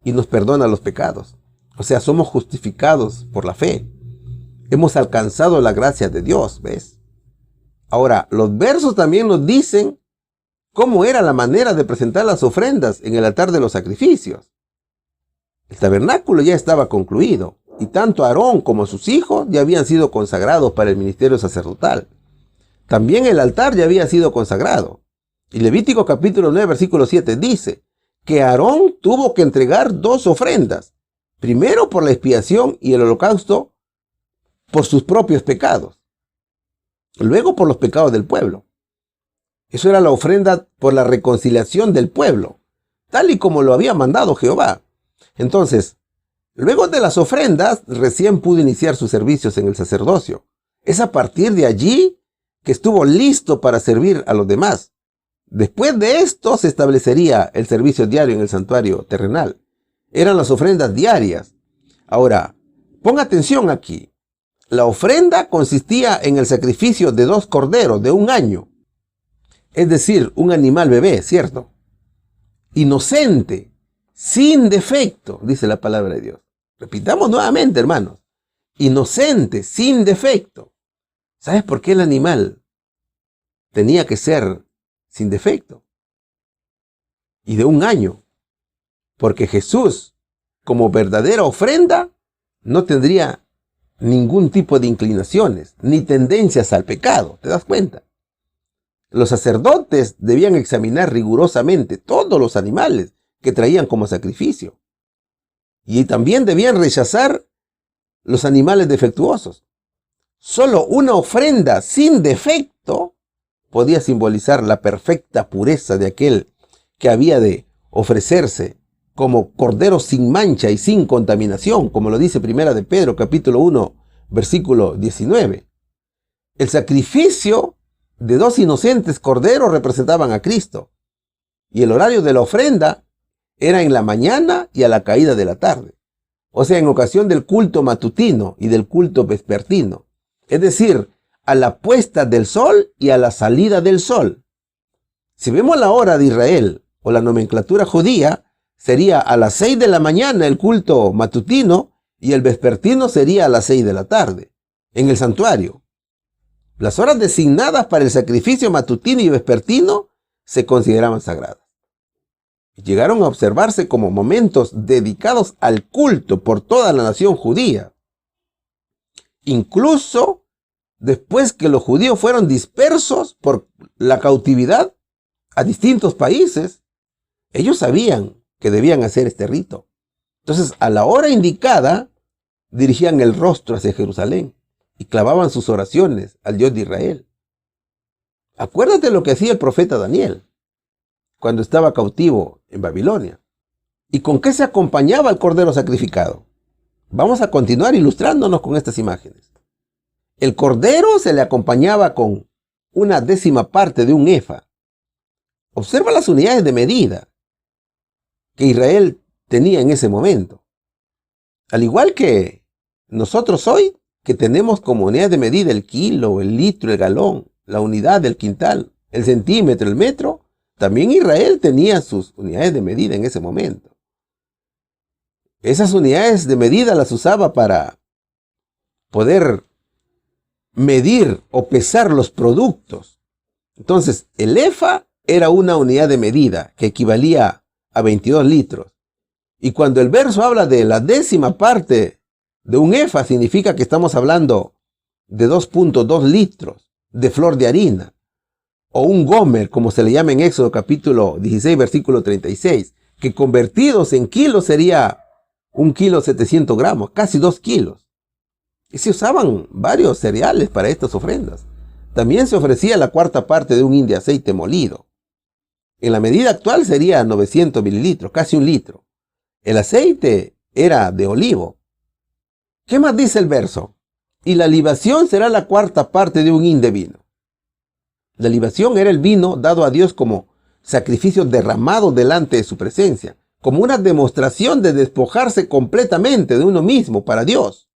y nos perdona los pecados. O sea, somos justificados por la fe. Hemos alcanzado la gracia de Dios, ¿ves? Ahora, los versos también nos dicen cómo era la manera de presentar las ofrendas en el altar de los sacrificios. El tabernáculo ya estaba concluido, y tanto Aarón como sus hijos ya habían sido consagrados para el ministerio sacerdotal. También el altar ya había sido consagrado. Y Levítico capítulo 9, versículo 7 dice que Aarón tuvo que entregar 2 ofrendas. Primero por la expiación y el holocausto por sus propios pecados. Luego por los pecados del pueblo. Eso era la ofrenda por la reconciliación del pueblo, tal y como lo había mandado Jehová. Entonces, luego de las ofrendas, recién pudo iniciar sus servicios en el sacerdocio. Es a partir de allí que estuvo listo para servir a los demás. Después de esto se establecería el servicio diario en el santuario terrenal. Eran las ofrendas diarias. Ahora, ponga atención aquí. La ofrenda consistía en el sacrificio de 2 corderos de 1 año. Es decir, un animal bebé, ¿cierto? Inocente, sin defecto, dice la palabra de Dios. Repitamos nuevamente, hermanos. Inocente, sin defecto. ¿Sabes por qué el animal tenía que ser sin defecto? Y de 1 año. Porque Jesús, como verdadera ofrenda, no tendría ningún tipo de inclinaciones, ni tendencias al pecado. ¿Te das cuenta? Los sacerdotes debían examinar rigurosamente todos los animales que traían como sacrificio. Y también debían rechazar los animales defectuosos. Solo una ofrenda sin defecto podía simbolizar la perfecta pureza de aquel que había de ofrecerse como cordero sin mancha y sin contaminación, como lo dice Primera de Pedro, capítulo 1, versículo 19. El sacrificio de 2 inocentes corderos representaban a Cristo, y el horario de la ofrenda era en la mañana y a la caída de la tarde, o sea, en ocasión del culto matutino y del culto vespertino, es decir, a la puesta del sol y a la salida del sol. Si vemos la hora de Israel o la nomenclatura judía, sería a las 6 de la mañana el culto matutino y el vespertino sería a las 6 de la tarde, en el santuario. Las horas designadas para el sacrificio matutino y vespertino se consideraban sagradas. Llegaron a observarse como momentos dedicados al culto por toda la nación judía. Incluso después que los judíos fueron dispersos por la cautividad a distintos países, ellos sabían que debían hacer este rito. Entonces, a la hora indicada, dirigían el rostro hacia Jerusalén y clavaban sus oraciones al Dios de Israel. Acuérdate lo que hacía el profeta Daniel cuando estaba cautivo en Babilonia. ¿Y con qué se acompañaba el cordero sacrificado? Vamos a continuar ilustrándonos con estas imágenes. El cordero se le acompañaba con una décima parte de un efa. Observa las unidades de medida que Israel tenía en ese momento. Al igual que nosotros hoy, que tenemos como unidad de medida el kilo, el litro, el galón, la unidad del quintal, el centímetro, el metro, también Israel tenía sus unidades de medida en ese momento. Esas unidades de medida las usaba para poder medir o pesar los productos. Entonces, el efa era una unidad de medida que equivalía a 22 litros. Y cuando el verso habla de la décima parte de un efa, significa que estamos hablando de 2.2 litros de flor de harina, o un gomer, como se le llama en Éxodo capítulo 16, versículo 36, que convertidos en kilos sería 1 kilo 700 gramos, casi 2 kilos. Y se usaban varios cereales para estas ofrendas. También se ofrecía la cuarta parte de un hin de aceite molido. En la medida actual sería 900 mililitros, casi 1 litro. El aceite era de olivo. ¿Qué más dice el verso? Y la libación será la cuarta parte de un hin de vino. La libación era el vino dado a Dios como sacrificio derramado delante de su presencia, como una demostración de despojarse completamente de uno mismo para Dios.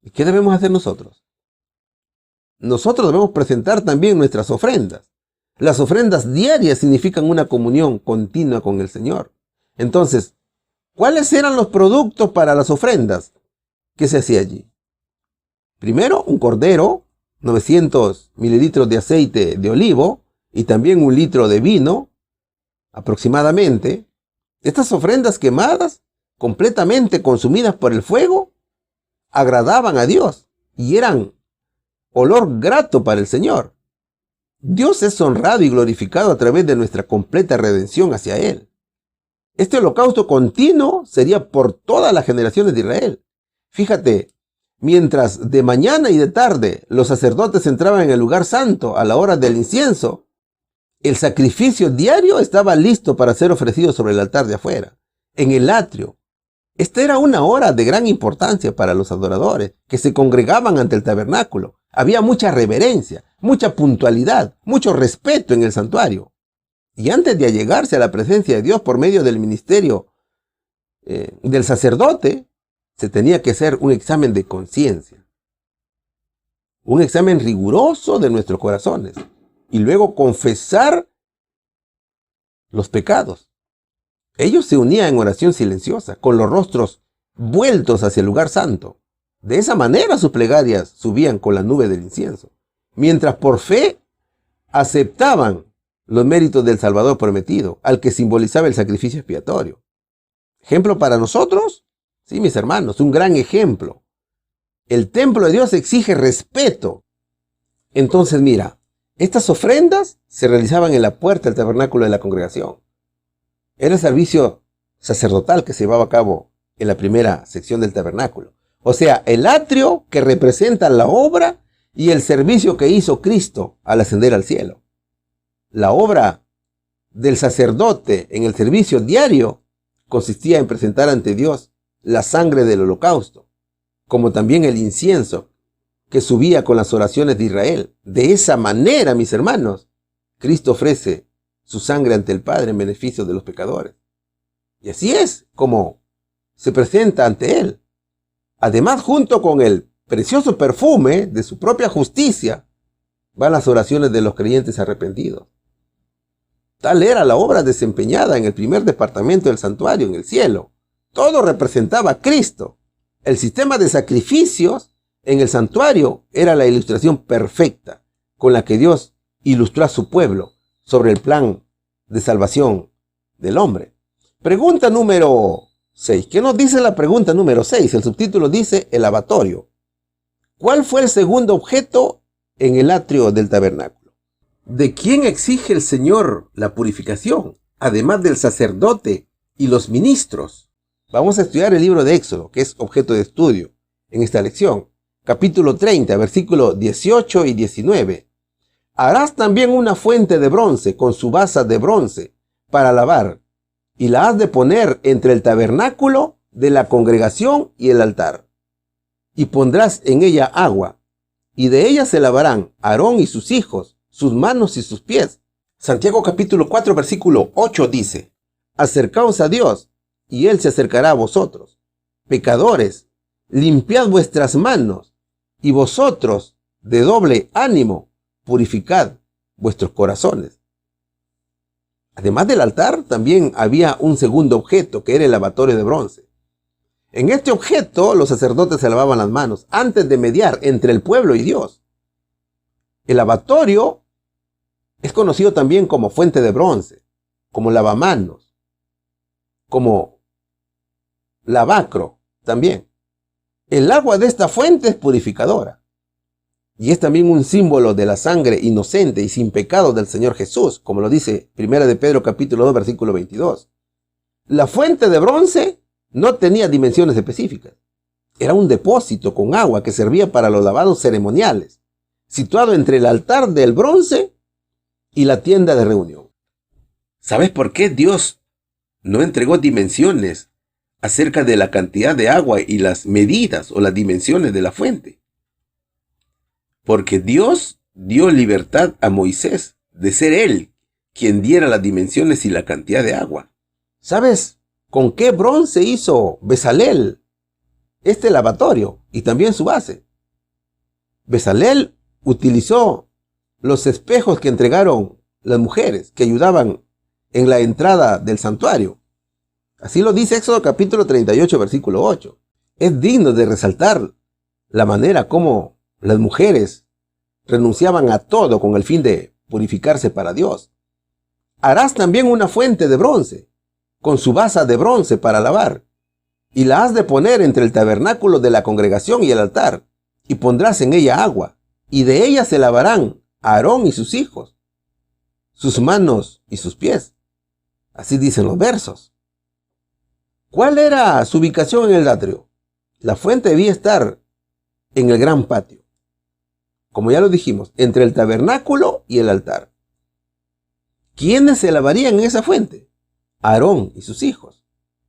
¿Y qué debemos hacer nosotros? Nosotros debemos presentar también nuestras ofrendas. Las ofrendas diarias significan una comunión continua con el Señor. Entonces, ¿cuáles eran los productos para las ofrendas que se hacía allí? Primero, un cordero, 900 mililitros de aceite de olivo y también 1 litro de vino, aproximadamente. Estas ofrendas quemadas, completamente consumidas por el fuego, agradaban a Dios y eran olor grato para el Señor. Dios es honrado y glorificado a través de nuestra completa redención hacia Él. Este holocausto continuo sería por todas las generaciones de Israel. Fíjate, mientras de mañana y de tarde los sacerdotes entraban en el lugar santo a la hora del incienso, el sacrificio diario estaba listo para ser ofrecido sobre el altar de afuera, en el atrio. Esta era una hora de gran importancia para los adoradores que se congregaban ante el tabernáculo. Había mucha reverencia, mucha puntualidad, mucho respeto en el santuario. Y antes de allegarse a la presencia de Dios por medio del ministerio del sacerdote, se tenía que hacer un examen de conciencia, un examen riguroso de nuestros corazones y luego confesar los pecados. Ellos se unían en oración silenciosa, con los rostros vueltos hacia el lugar santo. De esa manera sus plegarias subían con la nube del incienso, mientras por fe aceptaban los méritos del Salvador prometido, al que simbolizaba el sacrificio expiatorio. ¿Ejemplo para nosotros? Sí, mis hermanos, un gran ejemplo. El templo de Dios exige respeto. Entonces, mira, estas ofrendas se realizaban en la puerta del tabernáculo de la congregación. Era el servicio sacerdotal que se llevaba a cabo en la primera sección del tabernáculo. O sea, el atrio que representa la obra y el servicio que hizo Cristo al ascender al cielo. La obra del sacerdote en el servicio diario consistía en presentar ante Dios la sangre del holocausto, como también el incienso que subía con las oraciones de Israel. De esa manera, mis hermanos, Cristo ofrece su sangre ante el Padre en beneficio de los pecadores. Y así es como se presenta ante Él. Además, junto con el precioso perfume de su propia justicia, van las oraciones de los creyentes arrepentidos. Tal era la obra desempeñada en el primer departamento del santuario en el cielo. Todo representaba a Cristo. El sistema de sacrificios en el santuario era la ilustración perfecta con la que Dios ilustró a su pueblo sobre el plan de salvación del hombre. Pregunta número 6. ¿Qué nos dice la pregunta número 6? El subtítulo dice el lavatorio. ¿Cuál fue el segundo objeto en el atrio del tabernáculo? ¿De quién exige el Señor la purificación, además del sacerdote y los ministros? Vamos a estudiar el libro de Éxodo, que es objeto de estudio en esta lección. Capítulo 30, versículos 18 y 19. Harás también una fuente de bronce con su basa de bronce para lavar, y la has de poner entre el tabernáculo de la congregación y el altar. y pondrás en ella agua, y de ella se lavarán Aarón y sus hijos, sus manos y sus pies. Santiago capítulo 4 versículo 8 dice: acercaos a Dios, y Él se acercará a vosotros. Pecadores, limpiad vuestras manos, y vosotros, de doble ánimo, purificad vuestros corazones. Además del altar, también había un segundo objeto, que era el lavatorio de bronce. En este objeto, los sacerdotes se lavaban las manos antes de mediar entre el pueblo y Dios. El lavatorio es conocido también como fuente de bronce, como lavamanos, como lavacro también. El agua de esta fuente es purificadora y es también un símbolo de la sangre inocente y sin pecado del Señor Jesús, como lo dice 1 de Pedro capítulo 2 versículo 22. La fuente de bronce no tenía dimensiones específicas. Era un depósito con agua que servía para los lavados ceremoniales, situado entre el altar del bronce y la tienda de reunión. ¿Sabes por qué Dios no entregó dimensiones acerca de la cantidad de agua y las medidas o las dimensiones de la fuente? Porque Dios dio libertad a Moisés de ser él quien diera las dimensiones y la cantidad de agua. ¿Sabes con qué bronce hizo Bezalel este lavatorio y también su base? Bezalel utilizó los espejos que entregaron las mujeres que ayudaban en la entrada del santuario. Así lo dice Éxodo capítulo 38 versículo 8. Es digno de resaltar la manera como las mujeres renunciaban a todo con el fin de purificarse para Dios. Harás también una fuente de bronce, con su base de bronce para lavar, y la has de poner entre el tabernáculo de la congregación y el altar, y pondrás en ella agua, y de ella se lavarán Aarón y sus hijos, sus manos y sus pies. Así dicen los versos. ¿Cuál era su ubicación en el atrio? La fuente debía estar en el gran patio, como ya lo dijimos, entre el tabernáculo y el altar. ¿Quiénes se lavarían en esa fuente? Aarón y sus hijos.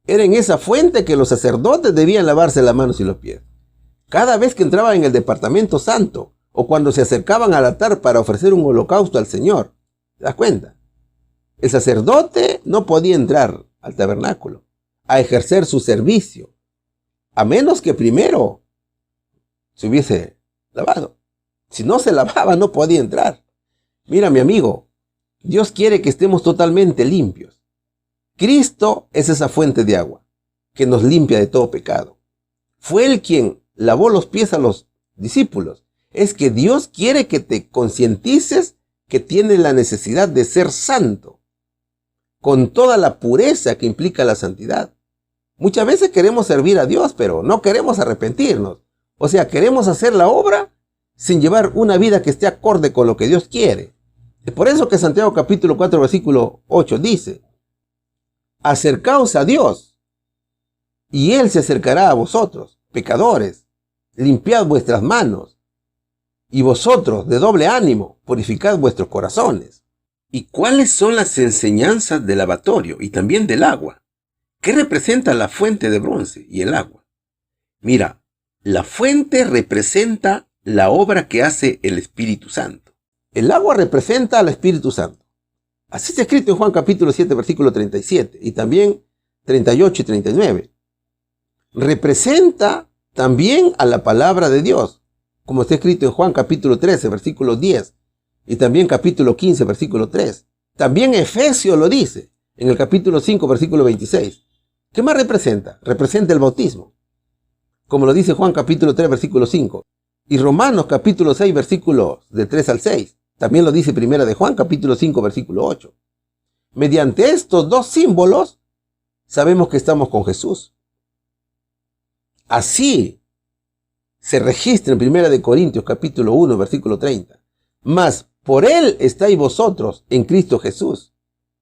Era en esa fuente que los sacerdotes debían lavarse las manos y los pies. Cada vez que entraban en el departamento santo o cuando se acercaban al altar para ofrecer un holocausto al Señor. ¿Te das cuenta? El sacerdote no podía entrar al tabernáculo a ejercer su servicio, a menos que primero se hubiese lavado. Si no se lavaba, no podía entrar. Mira, mi amigo, Dios quiere que estemos totalmente limpios. Cristo es esa fuente de agua que nos limpia de todo pecado. Fue Él quien lavó los pies a los discípulos. Es que Dios quiere que te concientices que tienes la necesidad de ser santo, con toda la pureza que implica la santidad. Muchas veces queremos servir a Dios, pero no queremos arrepentirnos. O sea, queremos hacer la obra sin llevar una vida que esté acorde con lo que Dios quiere. Es por eso que Santiago capítulo 4 versículo 8 dice: acercaos a Dios, y Él se acercará a vosotros, pecadores. Limpiad vuestras manos, y vosotros, de doble ánimo, purificad vuestros corazones. ¿Y cuáles son las enseñanzas del lavatorio y también del agua? ¿Qué representa la fuente de bronce y el agua? Mira, la fuente representa la obra que hace el Espíritu Santo. El agua representa al Espíritu Santo. Así está escrito en Juan capítulo 7, versículo 37 y también 38 y 39. Representa también a la palabra de Dios, como está escrito en Juan capítulo 13, versículo 10 y también capítulo 15, versículo 3. También Efesios lo dice en el capítulo 5, versículo 26. ¿Qué más representa? Representa el bautismo, como lo dice Juan capítulo 3, versículo 5. Y Romanos capítulo 6, versículos de 3 al 6. También lo dice Primera de Juan capítulo 5, versículo 8. Mediante estos dos símbolos sabemos que estamos con Jesús. Así se registra en Primera de Corintios capítulo 1, versículo 30. Mas por Él estáis vosotros en Cristo Jesús,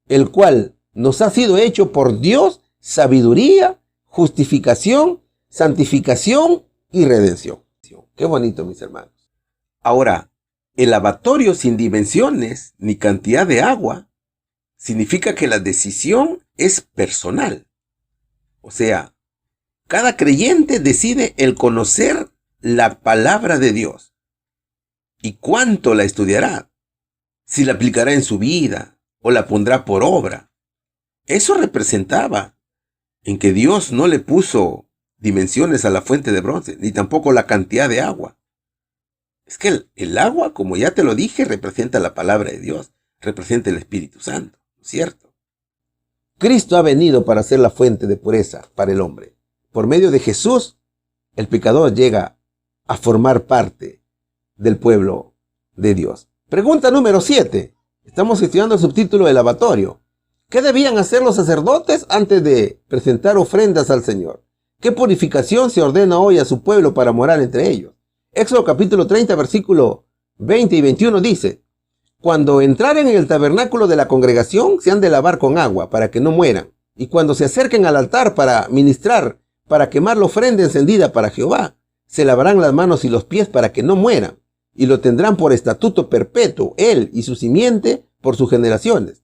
el cual nos ha sido hecho por Dios sabiduría, justificación, santificación y redención. Qué bonito, mis hermanos. Ahora, el lavatorio sin dimensiones ni cantidad de agua significa que la decisión es personal. O sea, cada creyente decide el conocer la palabra de Dios. ¿Y cuánto la estudiará? Si la aplicará en su vida o la pondrá por obra. Eso representaba en que Dios no le puso dimensiones a la fuente de bronce, ni tampoco la cantidad de agua. Es que el agua, como ya te lo dije, representa la palabra de Dios, representa el Espíritu Santo, ¿cierto? Cristo ha venido para ser la fuente de pureza para el hombre. Por medio de Jesús, el pecador llega a formar parte del pueblo de Dios. Pregunta número 7. Estamos estudiando el subtítulo del lavatorio. ¿Qué debían hacer los sacerdotes antes de presentar ofrendas al Señor? ¿Qué purificación se ordena hoy a su pueblo para morar entre ellos? Éxodo capítulo 30, versículo 20 y 21 dice: cuando entraren en el tabernáculo de la congregación, se han de lavar con agua para que no mueran. Y cuando se acerquen al altar para ministrar, para quemar la ofrenda encendida para Jehová, se lavarán las manos y los pies para que no mueran. Y lo tendrán por estatuto perpetuo, él y su simiente por sus generaciones.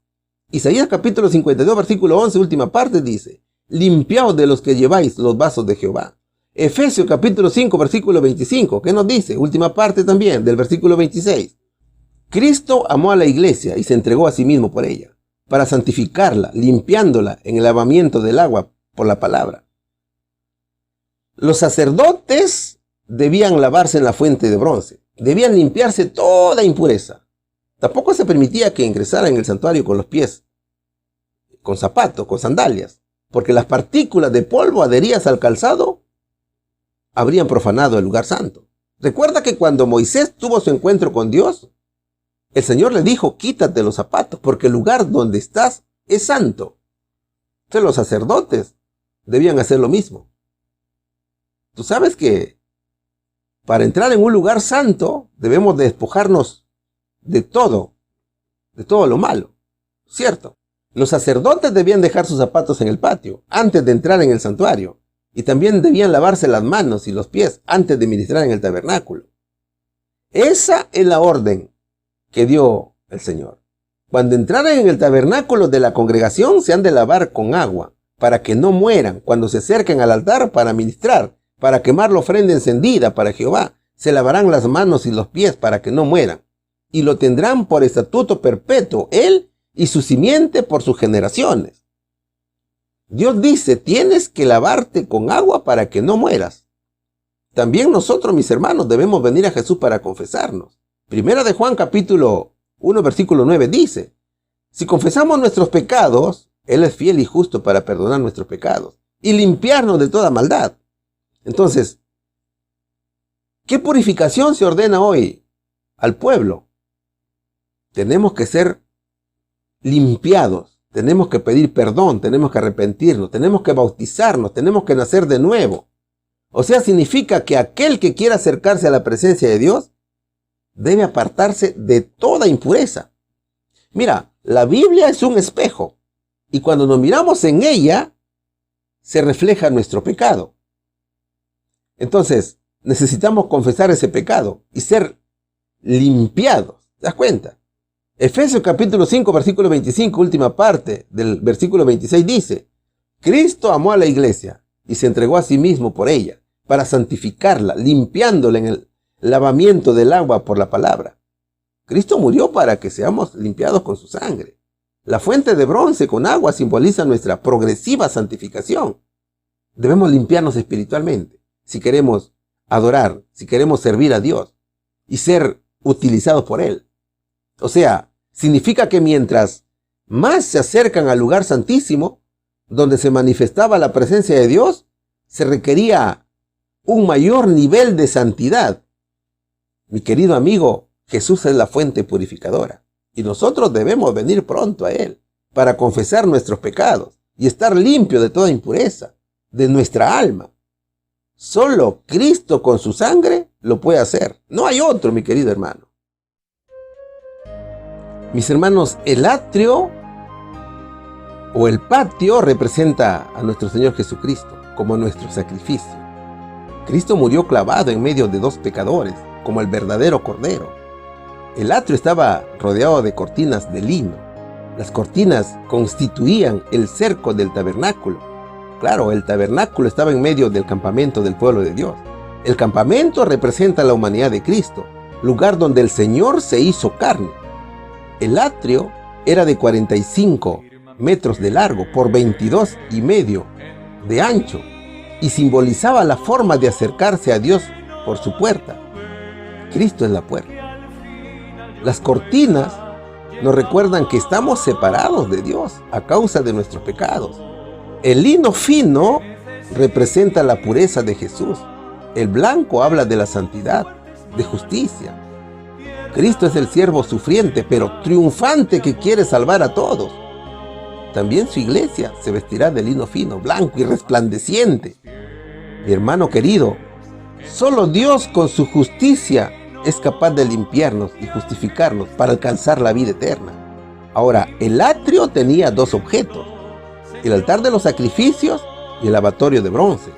Isaías capítulo 52, versículo 11, última parte, dice: limpiaos de los que lleváis los vasos de Jehová. Efesios capítulo 5, versículo 25, ¿qué nos dice? Última parte también, del versículo 26. Cristo amó a la iglesia y se entregó a sí mismo por ella, para santificarla, limpiándola en el lavamiento del agua por la palabra. Los sacerdotes debían lavarse en la fuente de bronce, debían limpiarse toda impureza. Tampoco se permitía que ingresaran en el santuario con los pies, con zapatos, con sandalias, porque las partículas de polvo adheridas al calzado habrían profanado el lugar santo. Recuerda que cuando Moisés tuvo su encuentro con Dios, el Señor le dijo: quítate los zapatos, porque el lugar donde estás es santo. Entonces los sacerdotes debían hacer lo mismo. Tú sabes que para entrar en un lugar santo debemos despojarnos de todo lo malo, ¿cierto? Los sacerdotes debían dejar sus zapatos en el patio antes de entrar en el santuario, y también debían lavarse las manos y los pies antes de ministrar en el tabernáculo. Esa es la orden que dio el Señor. Cuando entraran en el tabernáculo de la congregación, se han de lavar con agua para que no mueran. Cuando se acerquen al altar para ministrar, para quemar la ofrenda encendida para Jehová, se lavarán las manos y los pies para que no mueran. Y lo tendrán por estatuto perpetuo, él y su simiente por sus generaciones. Dios dice: tienes que lavarte con agua para que no mueras. También nosotros, mis hermanos, debemos venir a Jesús para confesarnos. Primera de Juan capítulo 1, versículo 9 dice: si confesamos nuestros pecados, él es fiel y justo para perdonar nuestros pecados y limpiarnos de toda maldad. Entonces, ¿qué purificación se ordena hoy al pueblo? Tenemos que ser limpiados, tenemos que pedir perdón, tenemos que arrepentirnos, tenemos que bautizarnos, tenemos que nacer de nuevo. O sea, significa que aquel que quiera acercarse a la presencia de Dios debe apartarse de toda impureza. Mira, la Biblia es un espejo, y cuando nos miramos en ella, se refleja nuestro pecado. Entonces, necesitamos confesar ese pecado y ser limpiados. ¿Te das cuenta? Efesios capítulo 5, versículo 25, última parte del versículo 26 dice: Cristo amó a la iglesia y se entregó a sí mismo por ella, para santificarla, limpiándola en el lavamiento del agua por la palabra. Cristo murió para que seamos limpiados con su sangre. La fuente de bronce con agua simboliza nuestra progresiva santificación. Debemos limpiarnos espiritualmente si queremos adorar, si queremos servir a Dios y ser utilizados por Él. O sea, significa que mientras más se acercan al lugar santísimo, donde se manifestaba la presencia de Dios, se requería un mayor nivel de santidad. Mi querido amigo, Jesús es la fuente purificadora y nosotros debemos venir pronto a Él para confesar nuestros pecados y estar limpio de toda impureza de nuestra alma. Solo Cristo con su sangre lo puede hacer. No hay otro, mi querido hermano. Mis hermanos, el atrio o el patio representa a nuestro Señor Jesucristo como nuestro sacrificio. Cristo murió clavado en medio de dos pecadores, como el verdadero cordero. El atrio estaba rodeado de cortinas de lino. Las cortinas constituían el cerco del tabernáculo. Claro, el tabernáculo estaba en medio del campamento del pueblo de Dios. El campamento representa la humanidad de Cristo, lugar donde el Señor se hizo carne. El atrio era de 45 metros de largo por 22,5 de ancho y simbolizaba la forma de acercarse a Dios por su puerta. Cristo es la puerta. Las cortinas nos recuerdan que estamos separados de Dios a causa de nuestros pecados. El lino fino representa la pureza de Jesús. El blanco habla de la santidad, de justicia. Cristo es el siervo sufriente, pero triunfante, que quiere salvar a todos. También su iglesia se vestirá de lino fino, blanco y resplandeciente. Mi hermano querido, solo Dios con su justicia es capaz de limpiarnos y justificarnos para alcanzar la vida eterna. Ahora, el atrio tenía dos objetos: el altar de los sacrificios y el lavatorio de bronce.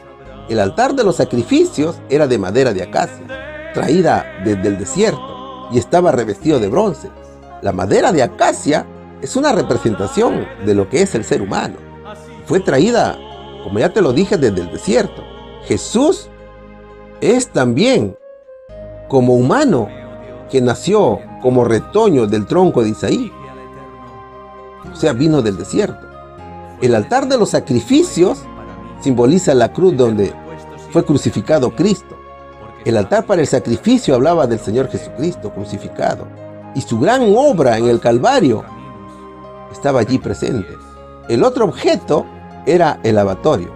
El altar de los sacrificios era de madera de acacia, traída desde el desierto, y estaba revestido de bronce. La madera de acacia es una representación de lo que es el ser humano. Fue traída, como ya te lo dije, desde el desierto. Jesús es también como humano, que nació como retoño del tronco de Isaí. O sea, vino del desierto. El altar de los sacrificios simboliza la cruz donde fue crucificado Cristo. El altar para el sacrificio hablaba del Señor Jesucristo crucificado, y su gran obra en el Calvario estaba allí presente. El otro objeto era el lavatorio.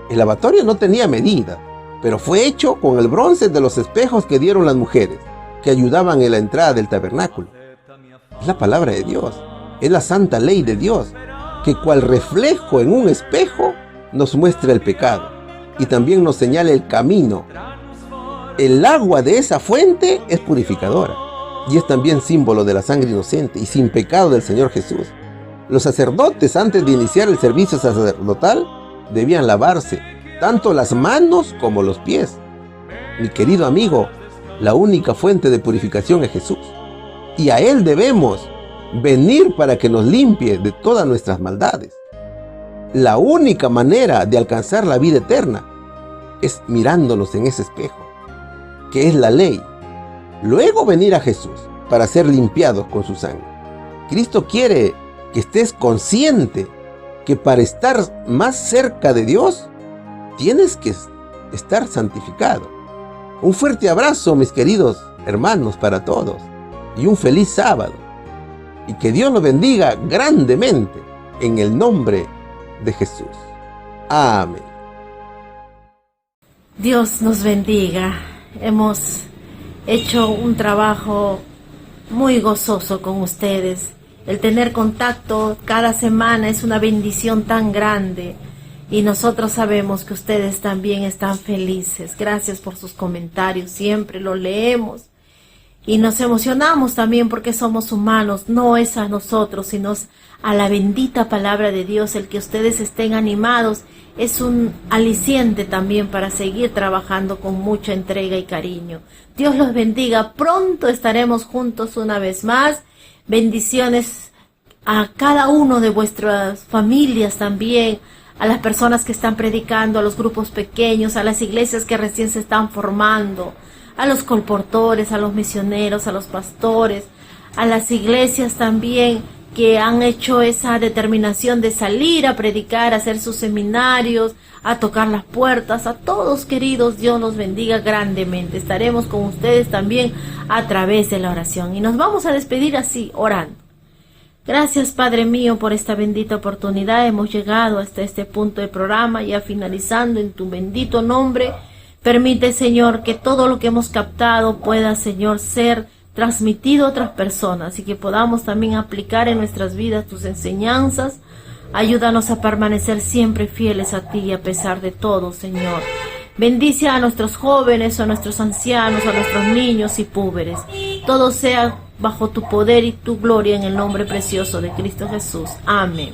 El lavatorio no tenía medida, pero fue hecho con el bronce de los espejos que dieron las mujeres, que ayudaban en la entrada del tabernáculo. Es la palabra de Dios, es la santa ley de Dios, que cual reflejo en un espejo nos muestra el pecado y también nos señala el camino. El agua de esa fuente es purificadora y es también símbolo de la sangre inocente y sin pecado del Señor Jesús. Los sacerdotes, antes de iniciar el servicio sacerdotal, debían lavarse tanto las manos como los pies. Mi querido amigo, la única fuente de purificación es Jesús, y a Él debemos venir para que nos limpie de todas nuestras maldades. La única manera de alcanzar la vida eterna es mirándonos en ese espejo, que es la ley. Luego venir a Jesús para ser limpiados con su sangre. Cristo quiere que estés consciente que para estar más cerca de Dios, tienes que estar santificado. Un fuerte abrazo, mis queridos hermanos, para todos, y un feliz sábado. Y que Dios los bendiga grandemente en el nombre de Jesús. Amén. Dios nos bendiga. Hemos hecho un trabajo muy gozoso con ustedes. El tener contacto cada semana es una bendición tan grande. Y nosotros sabemos que ustedes también están felices. Gracias por sus comentarios, siempre los leemos. Y nos emocionamos también porque somos humanos. No es a nosotros, sino a la bendita palabra de Dios. El que ustedes estén animados es un aliciente también para seguir trabajando con mucha entrega y cariño. Dios los bendiga. Pronto estaremos juntos una vez más. Bendiciones a cada uno de vuestras familias también, a las personas que están predicando, a los grupos pequeños, a las iglesias que recién se están formando, a los colportores, a los misioneros, a los pastores, a las iglesias también que han hecho esa determinación de salir a predicar, a hacer sus seminarios, a tocar las puertas. A todos, queridos, Dios los bendiga grandemente. Estaremos con ustedes también a través de la oración. Y nos vamos a despedir así, orando. Gracias, Padre mío, por esta bendita oportunidad. Hemos llegado hasta este punto del programa, ya finalizando en tu bendito nombre. Permite, Señor, que todo lo que hemos captado pueda, Señor, ser transmitido a otras personas y que podamos también aplicar en nuestras vidas tus enseñanzas. Ayúdanos a permanecer siempre fieles a ti a pesar de todo, Señor. Bendice a nuestros jóvenes, a nuestros ancianos, a nuestros niños y púberes. Todo sea bajo tu poder y tu gloria en el nombre precioso de Cristo Jesús. Amén.